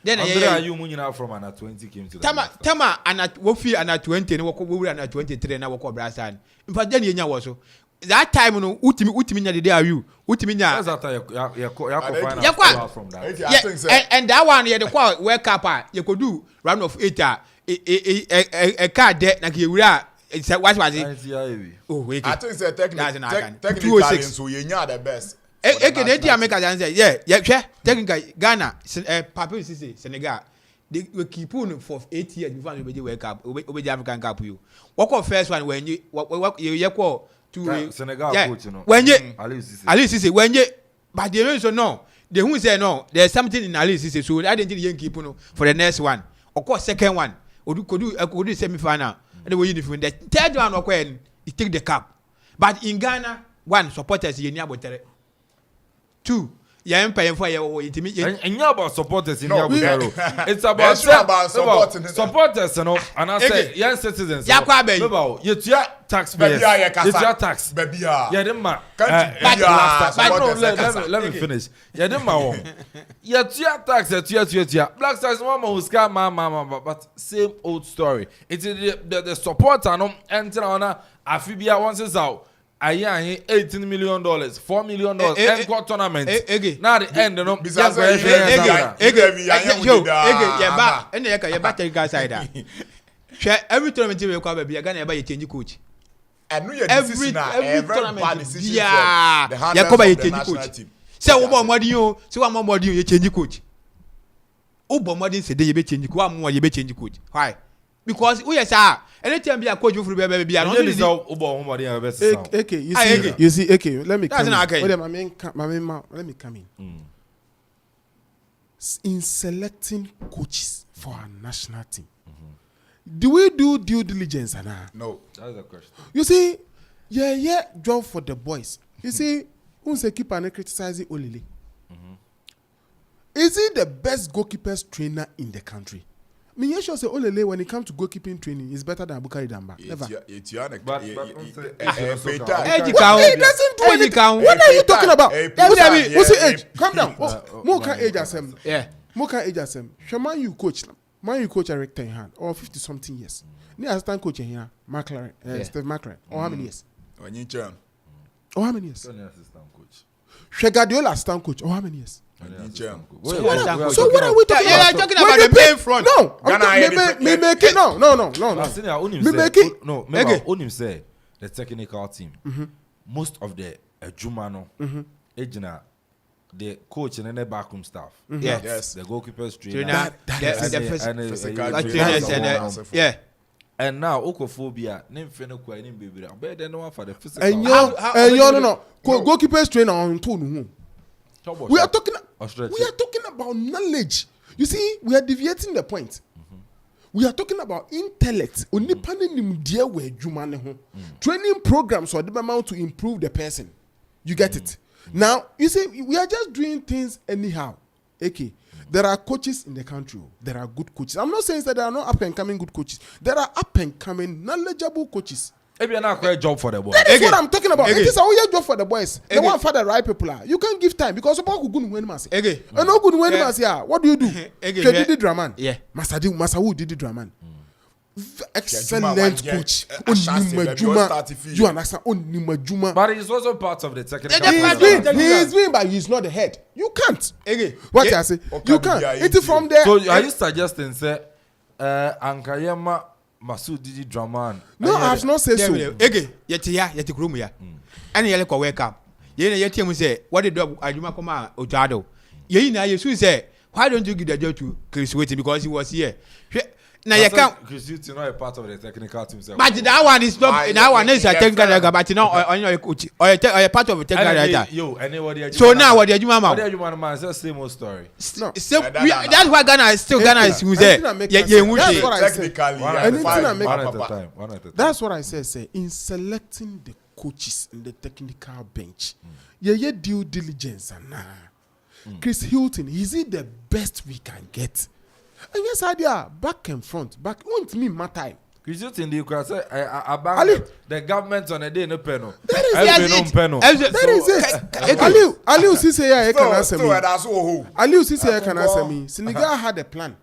Then you moving out from under 20 came to Tama and at Wofi and at 20 and we under 23 and I walk Brasan. In fact, then you was that time no Utimina the day are you Utimina from that. And that one you the wake up you could do round of 8 a car debt like you were what was it? Oh wait, I think it's a technically so you are the best. Technically, Ghana, Papa Senegal, they will keep on for 8 years before you wake up. Over the African Cup, you walk off first one when you call to Senegal coach, when you Alice when you, but the reason so no, they who say no, there's something in Alice so I didn't think keep on for the next one. Of course, second one, or could do semi final, and the way you different. The third one, when you take the cup, but in Ghana, one supporters you near 2, yeah, empire for you. And you about supporters in Yabutaro. It's about supporters, and I say, young citizens. About you taxpayers. It's your tax. Yeah, them let me finish. Yeah, them yeah, tax. Black stars, mama who's got mama, but same old story. It's the supporter, no, enter on Afibia once is out. $18 million, $4 million, and got tournament. Now the end, no. Every tournament you come, you're gonna buy a change coach. Every tournament, yeah, you come buy a change coach. Say what more do you? Say what more do you change coach? Oh, but more than say you be change coach. What more you be change coach? Why? Because we are anytime be a coach for baby okay, you see, okay, let me come in. Let me come in. In selecting coaches for our national team, do we do due diligence? No, that's the question. You see, job for the boys. You see, who's the keeper and criticizing Olile? Is he the best goalkeepers trainer in the country? I mean, you sure say Olele when it comes to goalkeeping training is better than Abukari Damba. Never. He doesn't do anything. What are you talking about? What's the age? Calm down. More can age as him. Yeah. More can age as him. Man, you coach Eric Ten Hag or 50 something years. Ni assistant coach here, McLaren, Steve McLaren. Or how many years? Or how many years? Guardiola assistant coach. Or how many years? So what are we talking about? You're talking about the main front. No, me make it. No. Me make it. No, remember, Onim said the technical team. Most of the Jumano, Ejina, the coach and the backroom staff. Yes, the goalkeepers trainer, yeah. And now Okophobia, name Fenokwa, name baby. I bet they know for the physical. And no. Goalkeepers trainer on two. We are talking about knowledge. You see, we are deviating the point. We are talking about intellect. Training programs or the amount to improve the person. You get it? Now, you see, we are just doing things anyhow. Okay. There are coaches in the country. There are good coaches. I'm not saying that there are not up and coming good coaches. There are up and coming knowledgeable coaches. Maybe not quite job for the boys. That is what I'm talking about. It is a job for the boys. They want for the right people. You can't give time because about good win mas. And no good win mas. Yeah. What do you do? Didi Draman. Yeah. Masawu Didi Draman. Excellent coach. You understand? But he's also part of the technical. He's been, but he's not the head. You can't. What I say? You can't. It is from there. So are you suggesting say Ankayema Masu Didi Draman? No, I have not said so. Yeti krumu ya. Ani yele kwa wake up. Yene yeti mu say what did Ajuma Koma Otado. Ye na Yesu say why don't you give the job to Chris Waiting because he was here. Now you can't. Chris is not a part of the technical team. But that one is not. That one is a technical director. But you know, on your coach or a part of a technical director. Yo, anybody. So now what do you mama? What do you man? It's the same old story. No, that's why Ghana is still Ghana is who's there. That's what I said. Technically, that's what I said. Say in selecting the coaches in the technical bench, yeah, due diligence and Chris Hilton, is he the best we can get? And yes, idea back and front, back won't mean my time. Chris Hilton, the the government on a day no penal. That is it. Aliu Sise ya can answer me. Aliu Sise ya can answer me. Senegal had a plan.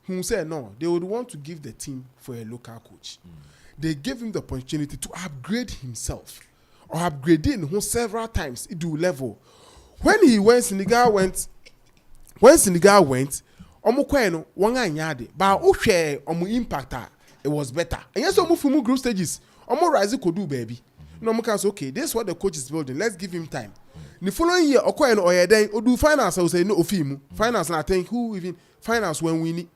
Who said no, they would want to give the team for a local coach. They gave him the opportunity to upgrade himself or upgrade him several times. It do level. When Senegal went. Omukweno wanga nyade ba ohwe omu impact it was better and yes omu fumu group stages omu rise could do baby no omu can say okay this is what the coach is building, let's give him time. The following year okweno oyeden odu finance I will say no ofimu finance and I think who even finance when we need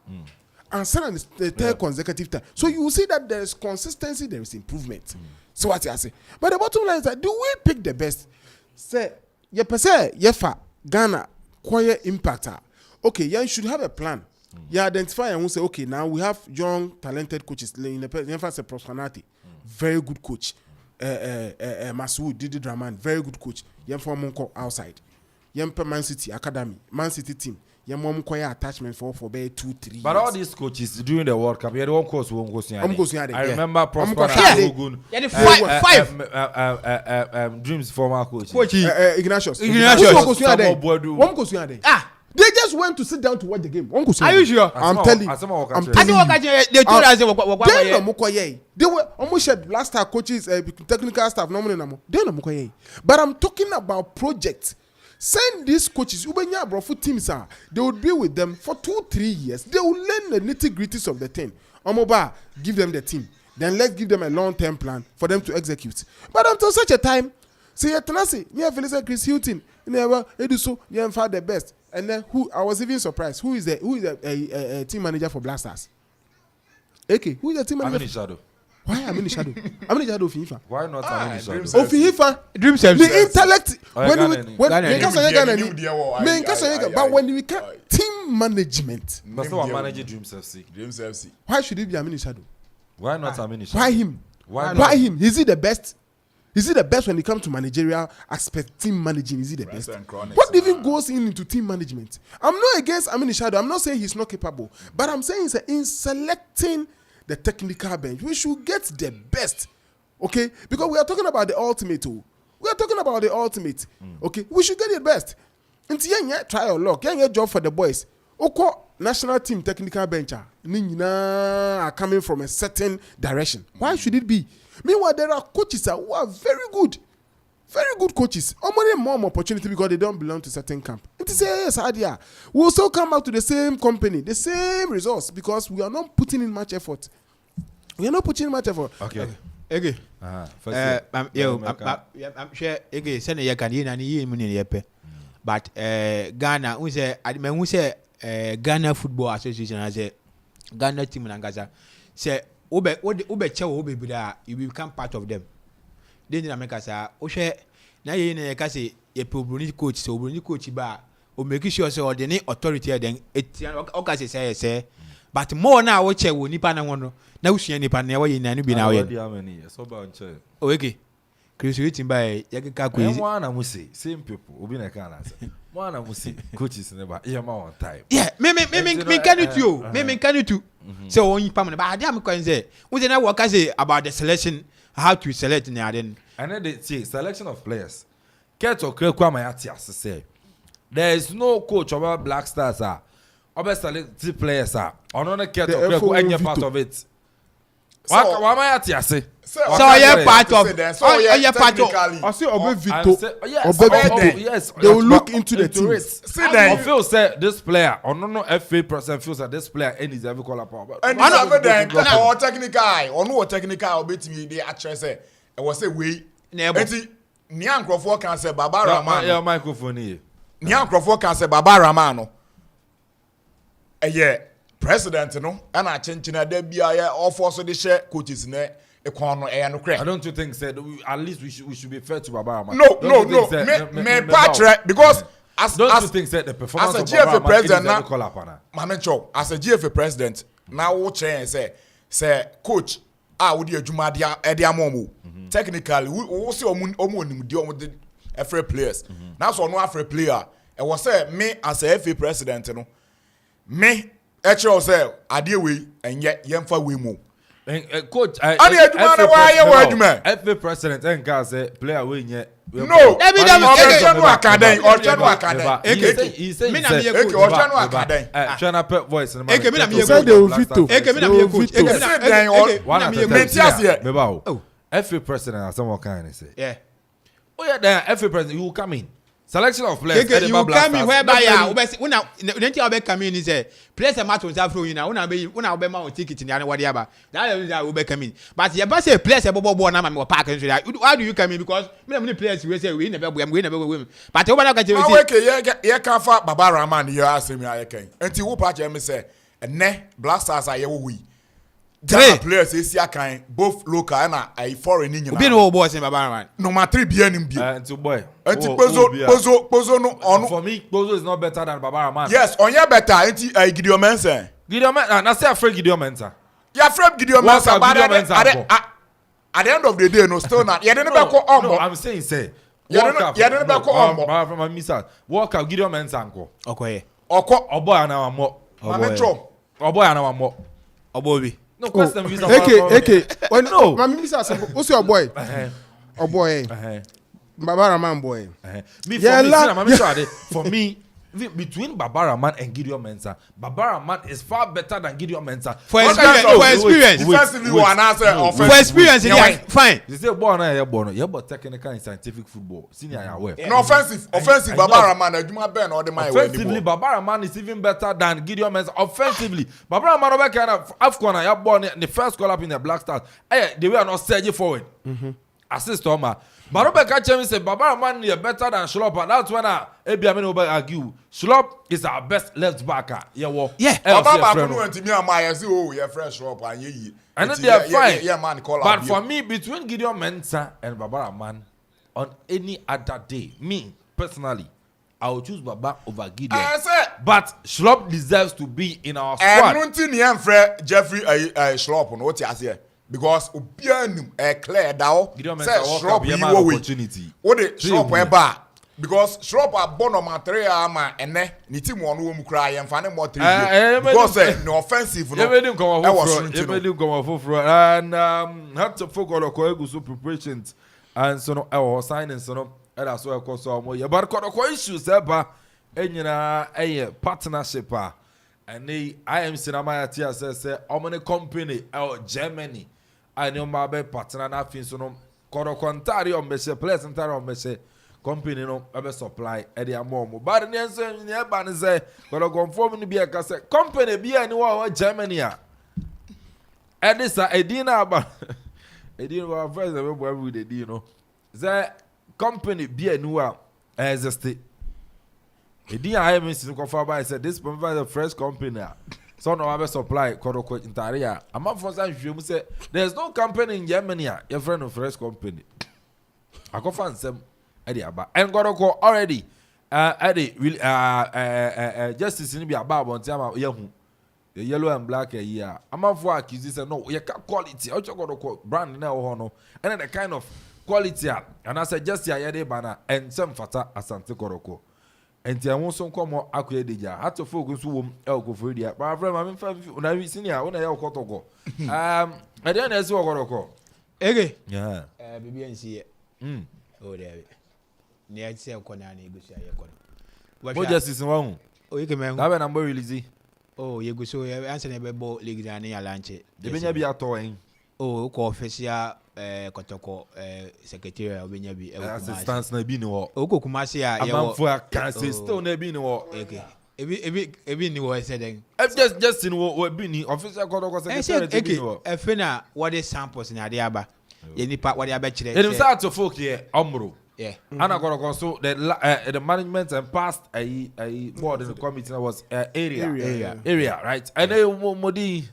and suddenly the third consecutive time, so you will see that there is consistency, there is improvement. So what I say, but the bottom line is that do we pick the best? Say ye pese yefa Ghana quiet impactor. Okay, you should have a plan. You identify and we say, okay, now we have young, talented coaches. In the Prosperity, very good coach. Masu Didi Draman, very good coach. You have Monko outside. You have Man City Academy, Man City team. You have Monko attachment for 2-3. But all these coaches during the World Cup, you had one course who goes I remember Prosperity. Five Dreams former coach. Ignatius. They just went to sit down to watch the game. Are you sure? I'm telling you. They told us they were almost shed last year coaches, technical staff, normally. But I'm talking about projects. Send these coaches, Ubenya Brofu teams are. They would be with them for 2-3 years. They will learn the nitty-gritties of the thing. Omoba, give them the team. Then let's give them a long-term plan for them to execute. But until such a time, say Tanasi, near Felisa Chris Hilton, never Eduso, you have the best. And then who I was even surprised. Who is the team manager for Black Stars? Okay, who is the team manager? I'm in shadow. Why am I in shadow? I'm in shadow of FIFA. Why not I'm in shadow? Of FIFA. Dream service. The intellect. But when we can team management. But no one manage Dream FC. Why should he be a shadow? Why not I'm in shadow? Why him? Why him? Is he the best? Is he the best when it comes to managerial aspect, team managing? Is he the best? What even goes into team management? I'm not against Amini Shadow. I'm not saying he's not capable. But I'm saying in selecting the technical bench, we should get the best. Okay? Because we are talking about the ultimate. We are talking about the ultimate. Okay? We should get the best. Until you try your luck. You job for the boys. Oko national team technical bench are coming from a certain direction. Why should it be? Meanwhile, there are coaches who are very good coaches. Only more opportunity because they don't belong to certain camp. And to say yes, idea, we will still come back to the same company, the same results because we are not putting in much effort. Okay. Okay. I'm sure. Okay, send a can and ye money yepe. But Ghana, we say Ghana Football Association has a Ghana team in Gaza. Say. You become part of them. Then America say, "Oshe, na ye na say ye probably coach, so probably coach ba, o make sure so the authority then it say, but more now we check we nipa na wono na usua nipa na we na no bi na we." Oh okay. Chris waiting by yakeka ko easy. One na musi same people obi na kan answer. One na musi coaches never here ma on time. Yeah, me can it you. Me can it too. So on you permanent. But I am going say we na work say about the selection how to select in Aden. And then they say selection of players. Keto Krekwama say there is no coach over Black Stars over select players on Keto Krekwa any part of it. Why am I say? So you're part of. So you're part of. I say Obe Vito. Yes, they will look into the teams. I feel say this player or no FA person feels that this player any is ever call upon. And other than or technical or no technical bit me the actress say I was say we enti ni Akropong can say Baba Rahman. Yeah, microphone here. Ni Akropong can say Baba Rahman no. President no and a chenchina de bia offer so the share coaches ne econo no crack. I don't think said at least we should be fair to Baba Rahman. No. Me patre because as don't you think that the performance as a of GFA president now Mamencho as a GFA president now wo chen say coach wo di adwuma dia e dia momo technically wo see omu onim di omu the FA players now so no FA player e was say me as a FA president no me Echo say adie we enye yemfa we mu coach ani adwuma na wa ye wa adwuma FA president en ka say player we nye no Ochenu Akaden he say me na me coach Ochenu Akaden Chana pep voice me na me say they will veto me na me coach me tias here me ba o FA president as someone can say yeah oh yeah then FA president you will come in selection of players you come in whereby una come in is players a match on Afro you una be ma on ticket in and whatever that will be coming but you say players bobo na me park how do you come in because many players we say we never win but over na ka ye can fa Baba Rahman you ask me I can enti wo pa me say ne Black Stars are ye wo wi Ghana players esi kan both local and a foreign in Obi no boy say Baba Rahman number 3 bia nim bi enti boy enti Pozo no on for me Pozo is not better than Baba Rahman yes onye better enti Gideon Mensah na say afraid Gideon Mensah you afraid Gideon Mensah but at the end of the day no still not you didn't be call on no I'm saying say you didn't be call on from my misa walk out Gideon Mensah nko okoye obo ana wa mo obo ana wa mo obobi no question visa when no mami misa say who's your boy Baba Rahman boy me for me between Baba Rahman and Gideon Mensah Baba Rahman is far better than Gideon Mensah for experience defensively one answer for experience fine you say boy na you but technical and scientific football senior you aware no offensive Baba Rahman adwuma ben all the my way offensively Baba Rahman is even better than Gideon Mensah offensively Baba Rahman over kind of AFCON you born the first call up in the Black Stars they were not surging forward assist Oma Barobe Kachem say Baba Rahman is better than Schlop and that's when Ebiamin will argue Schlop is our best left backer Baba Rahman went to me and my say oh you fresh Schlop and ye and they are fine yeah man call but for me between Gideon Mensah and Baba Rahman on any other day me personally I will choose Baba over Gideon but Schlop deserves to be in our squad I don't think you friend Jeffrey Schlop no what you say because obianum clear dawo say Schlop you opportunity what the Schlop eba because Schlop are born on material ama ene ni team won wo mu kra ye mfa ne more 3 because no offensive no everything come and had to focus on Koegusu preparations and so no our signing so no that's why I so mo ye but ko issues eba enyina partnership and I am Sinamaya Tia say omone company Germany I know my partner na fin so no koro kontari on mese place ntari on mese company no ebe supply e dey amom but ne nso ne eba ne say koro conform ni bia ka say company bia ni wa Germany a edisa edina aba edina wa first we boy we dey you know say company bia ni wa exist edina I am sin ko fa by say this provide a fresh company so no have supply koroko intaria Amanfo san hwemu say there's no company in Germany your friend of fresh company Akuffo nsem e dey aba and koroko already justice ni bi aba abonti ama yahu the yellow and black here Amanfo accuse say no you quality koroko brand na ho no and the kind of quality and I suggest ya dey bana and some fata asante koroko enti awon so nkomo akoye deja hato focus wo Akuffo dia ba friend ma me fa na senior wona ya okotoko ade na esi okoroko Ege. Yeah. Bibi NC. Oh, there. Near say Okona ni gusi aye kono. What justice one? Oh, you can man. That number release. Oh, you go so answer never bo league na ya lanche. The benya bi ato Oh, ko official kotoko secretary obenya bi assistance na bi ni wo. Oh, ko kumasi ya Amanfo aka still na bi ni wo. Okay. Ebi ni wo say den. Just in wo bi ni official kotoko secretary bi ni wo. Efe na what is samples na ade aba. Ye nipa what dey aba kire. It is out to folk here omro. Yeah. Ana kotoko so the management and past a board in the committee was area, right? And they modi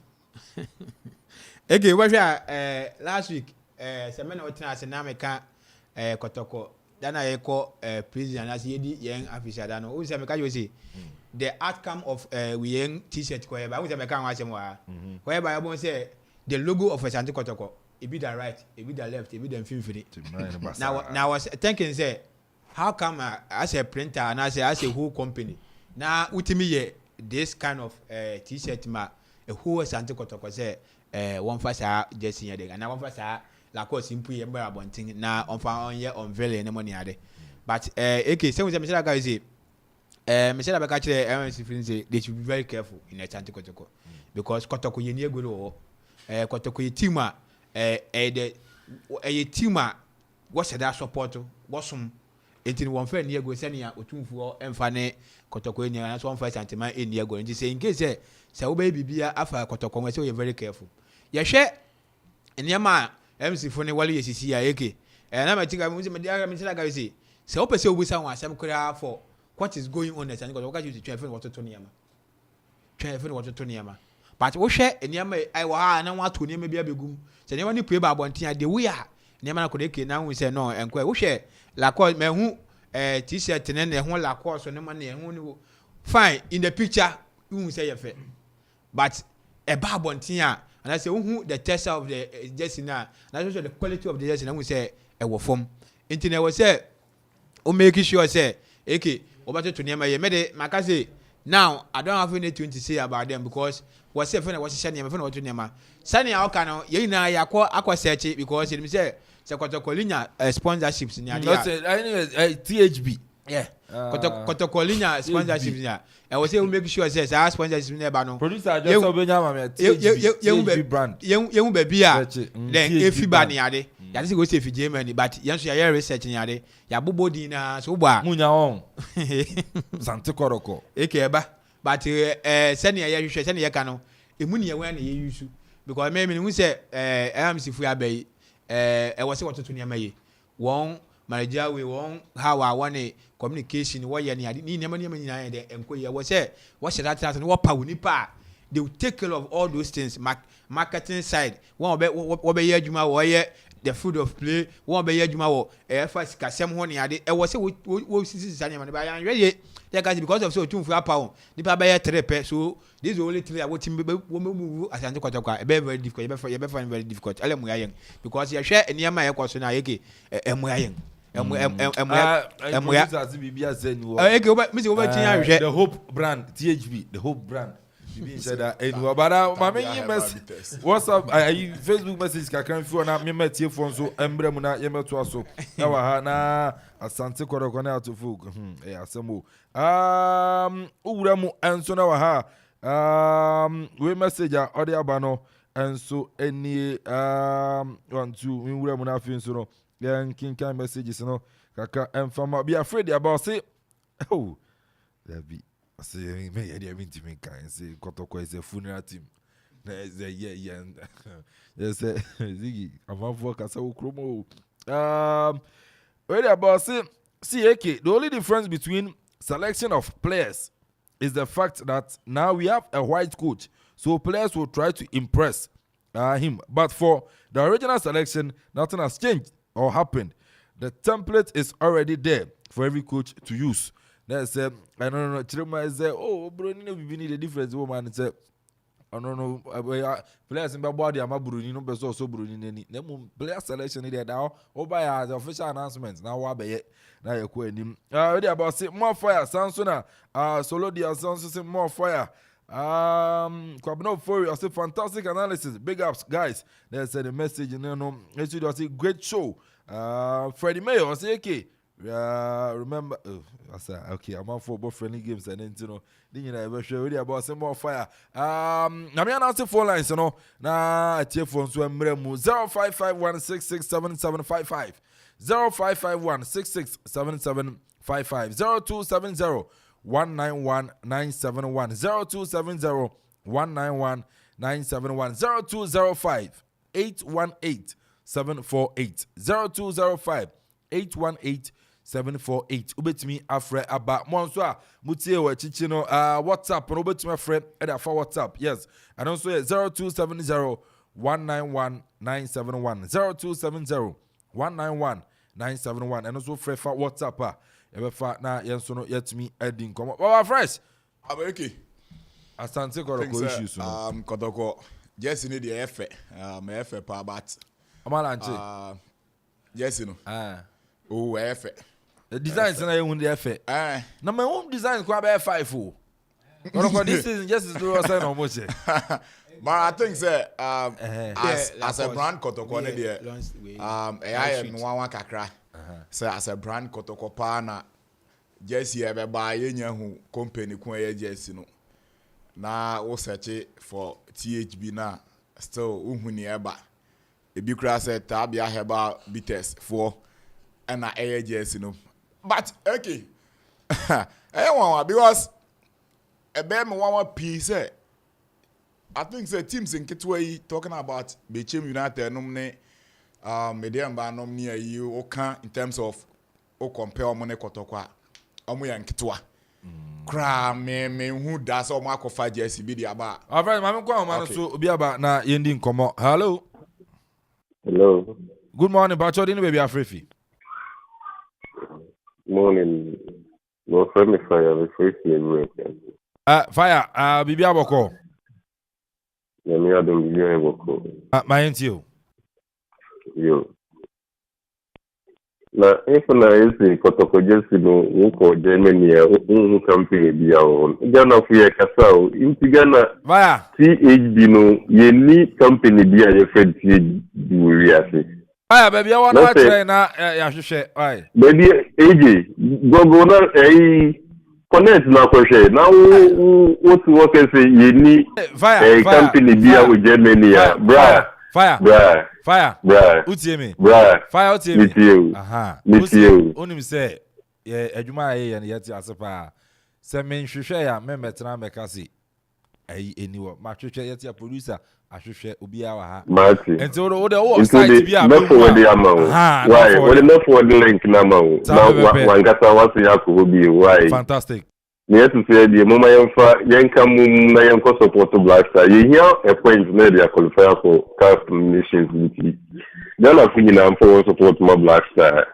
Again, what last week, Semena Otina Senameka, Kotoko, then I call prison as Yedi young officer. I know who's a say the outcome of we young t-shirt, whereby I was a mechanic, whereby I won't say the logo of a Santi Kotoko. It be the right, it be the left, it be the infinity. Now I was thinking, say, how come as a printer and as a whole company now, ultimately this kind of t-shirt, a whole Santi Kotoko say. One first just in and now one first la course simply a thing now on found on very any money ade. But okay, so Mr. Guy say Mr. Abakache they should be very careful in a Santi Kotoko because Kotoko ye good or Kotoko Tima a Tima what's that support was some 81 fair near go sending out 2 for and Fane Kotoko and that's one first sentiment in near going to say in case so baby be after Kotoko so you're very careful. Ya share and yama MC Fone Wally is eke and I'm a think I'm Mr. Guy say so open so we someone some for what is going on and because you to try water to Niama. Try water to Niama. But we share and yama I want to name maybe a begum. So you want to pray about one thing the we are Niama could now we say no and we share la call me who t-shirt and then one la course on the money and fine in the picture you say your fair. But a barbon and I say, who the test of the jersey now, and also the quality of the jersey, and we say, a war form. Internet was said, oh, making sure, say, okay, over to near my mede, my say, now I don't have anything to say about them because what's if I was sending my phone to Nema. Sunny Alcano, ye know, I aqua search it because it said, Colina sponsorships in the THB. Yeah. Kotokolinya sponsorship nya. I was say we make sure says our sponsorship never no. Producer just obenya THB brand. You baby a then if ban yade. Ya say go say fi Germany but yanso ya research yade. Ya bobodi na so gba. Munya on. Santi Koroko. Eke ba. But senior ya hwehwe senior ya ka no. Emu ne ya wan na ye use because me hu say MC fu abai e was say what to niam ye. Won manager we won how I want a communication what you need never and was say what should that and what power nipa they will take care of all those things marketing side one be juma or the food of play one be juma or first kasem ho ne ade e was say we sisi money by ready because of so too for power nipa be 3 so this is the only thing I want to move as an kwatokwa very difficult you be find very difficult elemu yayen because you share enema e kwaso na yeke emu the Hope brand THB the Hope brand said that anyway but what's up Facebook message kakran fi na me metie phone so embre mu na ye meto aso na wa ha na asante koroko na atofo asemo owura mu enso na wa ha we message a ode aba no enso eni 1 2 we wura mu na afi enso no then king kind messages no kaka emfama be afraid about say oh there be say me ya dey mean to me kan say Kotoko is a funeral team na yeah yes zigi Amanfo kasa ukromo ready about say see the only difference between selection of players is the fact that now we have a white coach so players will try to impress him but for the original selection nothing has changed or happened. The template is already there for every coach to use. That's I don't know. Chirema is oh, bro, you know we need a difference. Woman said, I don't know. Players in body, I'm a Bruni, no person so Bruni. Nemu player selection there now. Oh, by the official announcements now. What be now you're quoting him. Ready about say more fire. Sansona. Solo dia Sansu say more fire. Kwabeno Fori, I say fantastic analysis. Big ups, guys. There's a message, I say great show. Freddie Mayo, I say okay. Remember, I said okay. Amanfo about friendly games and then then ever show really about some more fire. Now me answer 4 lines, na tie phone so emremu 0551667755 0551667755 0270 191 971 0270 191 971 0205 818 748 0205 818 748 ubetimi afre aba monso a mutie wa chichi no WhatsApp no ubetimi afre e for WhatsApp yes and also 0270 191 971 0270 191 971 and also for WhatsApp ebefa na yenso no yetimi edin komo baba fresh abeki asante koroko issues no kotoko yes ni the efe me efe pa but amalanche yes no oh efe the designs na you the efe na my own design kwa be 5 o koroko this season just is do say no much but I think say as a brand kotoko ne there I no one kakra say as a brand kotoko pa na jersey e be ba yenya hu company ko ye jersey no na wo search for THB na still uhuni eba e bi kra say tabia heba bites for na air jersey no but okay one because e be me one piece I think say teams in Kitwe talking about Bechem United nomne medium ba nomne you oka in terms of o compare money kotokwa omo ya nkitwa kra me who does o makofa jersey bi dia ba alright mama kwa man so obi aba na yendi nkomo hello good morning bacho dey baby afrefi morning no friend fire everywhere fire bibi aboko na me adom bibi aboko my ntio yo na if na isi kotoko jersey no uko Germany ya company bia on Ghana fu ye kasa o inti Ghana vaya THB no ye ni company bia ye fed THB we ase vaya baby I want to try na ya hwehwe ai baby AJ gogo na connect na kwehwe na wo tu wo say ye ni company bia o Germany ya bra Fire. Utie me. Fire utie me. Aha. Onim say adwuma ye yeti asepa. Se men hwehwe ya me metena meka se ayi eniwo. Ma hwehwe yeti a producer ahwehwe obi a wa ha. Enti wo de site bi a me forward the amount. Why? Wo de me forward the link na amount. Na wangata wase yakobo bi why? Fantastic. Near to say the mama yanka mum na yanko support Black Star. You hear a point na they qualify for CAF Nations League. Then I think na for support my Black Star.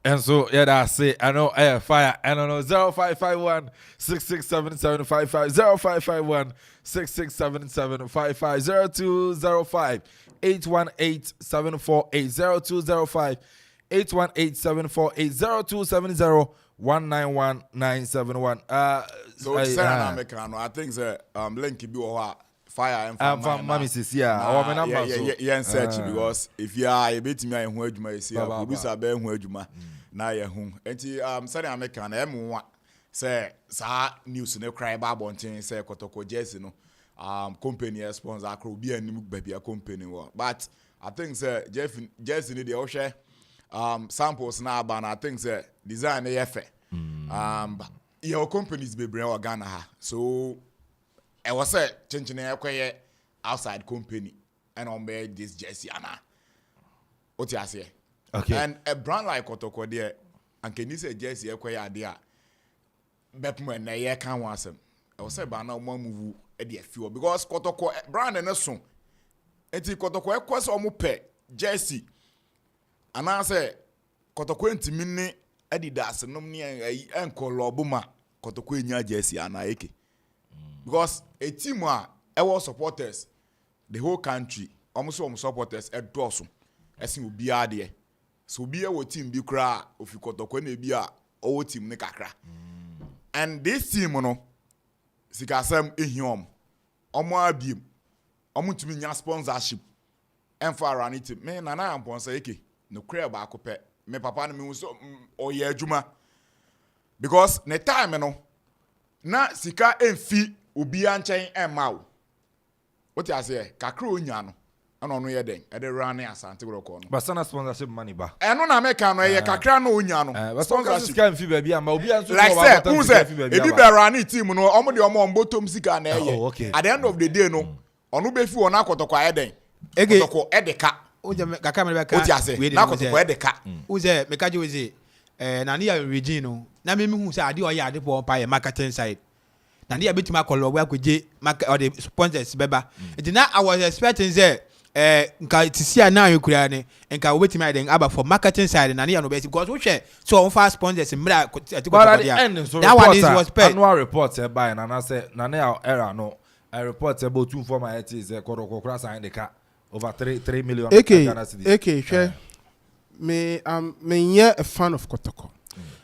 And so that's it. I know fire. I don't know 0551 667755 0551 667755 0205 818 748 0205 818 748 0270 191971. So I think the link be fire and mama says our number yeah search because if you are a bit me hu adwuma you see producer be hu adwuma na ye hu enti say American M1 say sa news ne cry ba bonten say kotoko jersey no company sponsor akro bi anim baby a company wo but I think say jersey ne dey o hwe samples na aba na I think say design na yefe your companies be bring Ghana ha so I was say chenchene ekwe outside company and on be this jersey ana what you say okay and a brand like Kotoko there and can you say jersey ekwe ade a bepmo na ye kan wasem I was say ba na mo move e dey few because Kotoko brand na so enti Kotoko ekwe so mo pe jersey ana say Kotoko ntimi ne Adidas nom ne enkolobuma Kotoko enya jersey ana eke because a team our supporters the whole country almost some supporters e doso esin obi ade so obi e wo team bi kra ofi Kotoko na bi a owo team ne kakra and this team no sikasem ehiom omo abiem omo tumi nya sponsorship emfa aranity me Nana Amponsah eke no crab akope me papa no me so oye adwuma because ne time no na sika emfi obi anchen emma what you say kakra onya no ana ono ye den e de run asante groko no basana sponsorship money ba eno na meka no ye kakra na onya no sponsorship sika emfi ba bia ma obi anso like say who say ebi be run team no omo de omo mbotom sika na ye at the end of the day no ono be fi wona akotoko ye den akotoko edeka oje kaka me beka what you say na akotoko edeka uze meka je uze na ni ya region no na me hu say ade o ya ade po pa ye marketing side na ni ya betima akolo we akuje or the sponsors beba it na I was expecting say nka tisia na yekura ne nka we betima den aba for marketing side na ni ya no be because we share so on fast sponsors mra that one is was paid annual report by na say na na era no I report about 2 for my it is kokokra sign the car over 3 million Ghana cedis. Okay, sure. Me a fan of Kotoko.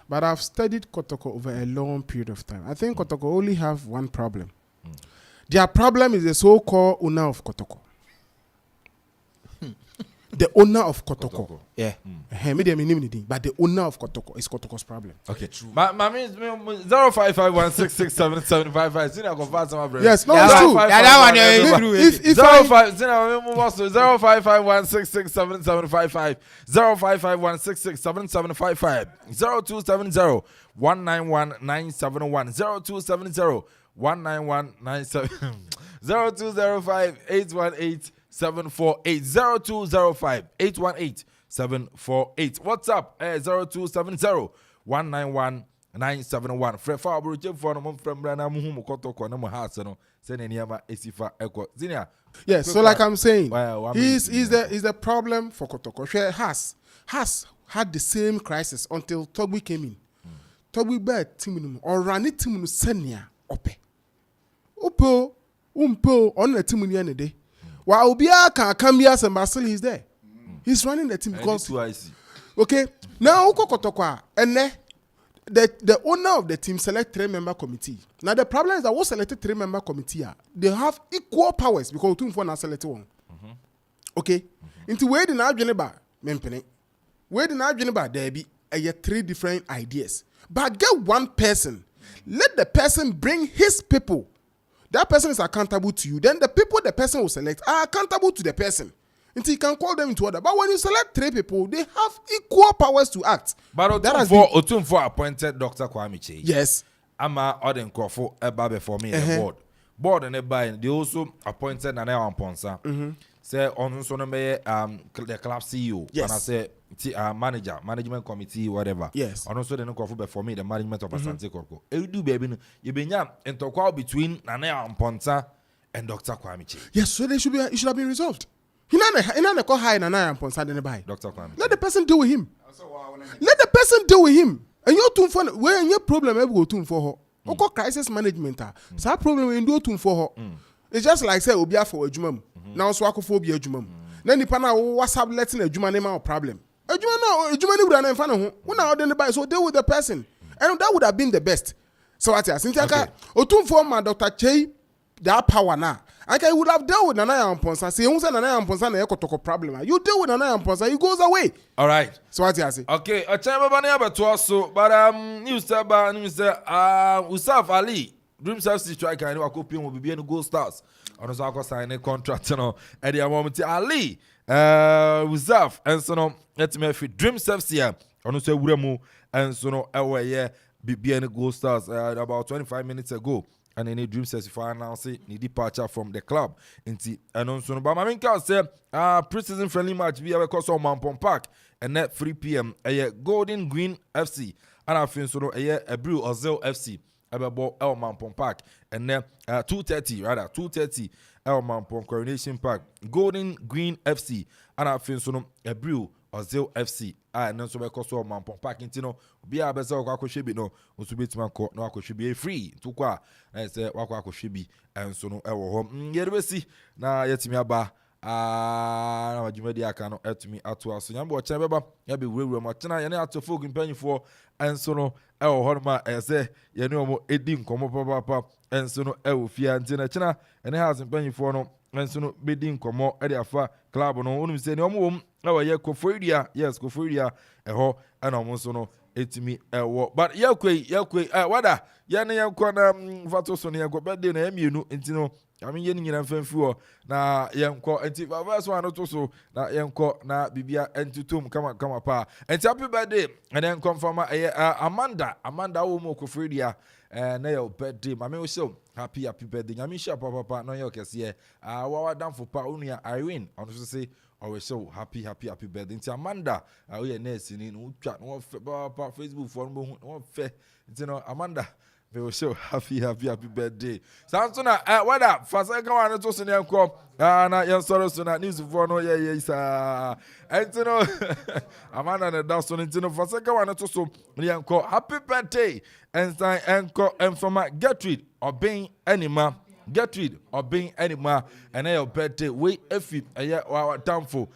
But I've studied Kotoko over a long period of time. I think Kotoko only have one problem. Their problem is the so-called owner of Kotoko. The owner of Kotoko. Yeah. But the owner of Kotoko is Kotoko's problem. Okay. My 05516677755. Yes, no, it's true. That one is true. If 05516677755. 05516677755. 0270191971. 0270191997. 0205818748 0205818748. What's up? 0270191971. Frefa abroche for no from Brana Muhum Kotoko no Hasano. Send any Esifa Echo. Zinia. Yes, so like I'm saying, he's the problem for Kotoko. Has had the same crisis until Togbi came in. Togbi bet team or ran it team senia ope. Upo on the team in the day. While Obia can come here and Marcel is there. He's running the team because okay. Now Kotoko and the owner of the team select 3-member committee. Now the problem is that what selected 3-member committee they have equal powers because 2 for now select one. Okay. Into where the now Geneva mempene. Where the now Geneva there be 3 different ideas. But get one person. Let the person bring his people. That person is accountable to you. Then the people the person will select are accountable to the person. Until you can call them into order. But when you select 3 people, they have equal powers to act. But Otum for appointed Dr. Kwame Che. Yes. Ama Oden Akropong Eba for me the board. Board and they also appointed Nana Amponsah. Say on so the club CEO. Yes. And I say management committee, whatever. Yes. And also the Akropong before me the management of Asante Koko. You do baby, you be nyam into between Nana Amponsah and Dr. Kwame Che. Yes, so it should have been resolved. He not call high Nana Amponsah then buy. Dr. Kwame. Let the person deal with him. Let the person deal with him. And you're too fun. Where your problem ever go to for her? Oko crisis management. So problem when do to for her. It's just like say Obia for a jumam. Now so Akuffo be a jumam. Then the pana WhatsApp letting a juma name out problem. A juma no, a juma would have fan when I then buy so deal with the person. And that would have been the best. So what I think Otum for my Dr. Che that power now. I would have dealt with Nana Amponsah. See, who's Nana Amponsah na Kotoko problem. You deal with Nana Amponsah, he goes away. All right. So what I say? Okay, a chamber bani to also, but news Usaf Ali, Dream Self Striker, and Akuffo will be in Gold Stars. On the Sako sign a contract, at the moment Ali, Usaf, and so on. Let me fit Dream Self here. On the Uremu, and so on, away, be in Gold Stars about 25 minutes ago. And any Dream says if I announce the departure from the club. Inti announce but my main say pre-season friendly match we have a course on Amanfo Park and at 3 p.m. a Golden Green FC and I feel so a Brew Ozil FC about Amanfo Park and then 2:30 Amanfo Coronation Park Golden Green FC and I feel so a Brew Ozil FC and then so we course on Amanfo Park intino be a better Akoshebi no usubitman ko no Akoshebi free to kwa and say Akoshebi and so no ewo home yerbesi na yetimi aba na majumedi aka no etumi ato aso nyambo chebeba ya be wurewure ma tena ye na atofo mpanyifo and so no ewo home ma say ye ne omo edi nkomo papa enso no ewo fia ntina china ene house mpanyifo no enso no bedi nkomo e de afa club no onum se ne omwom na waye koforia yes koforia eho ana omo so no etimi ewo but yakwe wada ya ne yakwa na fato so ne yakwa bede na emienu ntino ami ye nyina mfamfi na yenko enti first one to so na yenko na bibia entutum kama pa enti happy birthday and then confirm Amanda wo mo kofredia na your birthday mama wo show happy birthday nyami sha papa no ye okese wa damfo pa onua Irene on so say always so happy birthday enti Amanda wo ye nurse ni no twa no pa Facebook for no fe enti no Amanda we will show happy birthday. Samsona wada fasa kama na to so ne enko na yan soro so na news for no ye isa entino Amanda na da so entino fasa kama na to so ne enko happy birthday ensan enko enfama Gertrude Obin anima Gertrude Obin anima and your birthday we efi wa damfo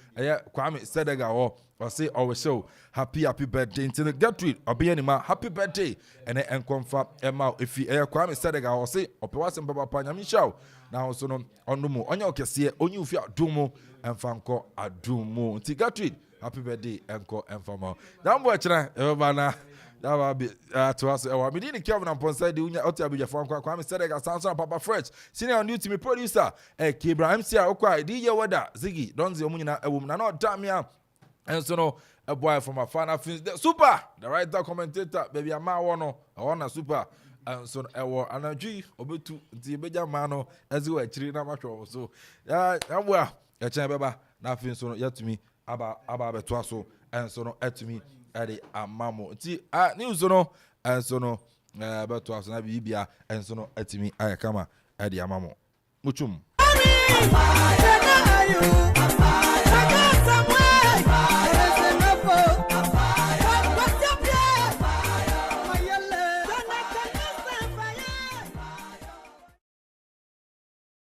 Kwame Sedega or say always show happy birthday into the Gertrude Obin anima happy birthday and then confirm Emma if you Kwame Sedega or say opewasem papa nyami show now so no onumu onye okese onye ufi adumo emfanko adumo nti Gertrude happy birthday enko enfama dambo achira ebana that will be to us. I mean, Kelvin Amponsah Addi unya oti abuja for Kwame Sedega Samson Papa Fresh senior on duty me producer Kibra MC Okwa DJ Wada Ziggy Donzi omunyina ewum na no damia and so no a boy from a fan super the writer commentator baby ama wono I wanna super and so ewo anadwi obetu nti beja mano ezi wa chiri na matwo so abua ya chen beba na afin so yatumi aba beto aso and so no etumi ade amamo nti news no and so no beto aso na bibia and so no etumi ayakama ade amamo muchum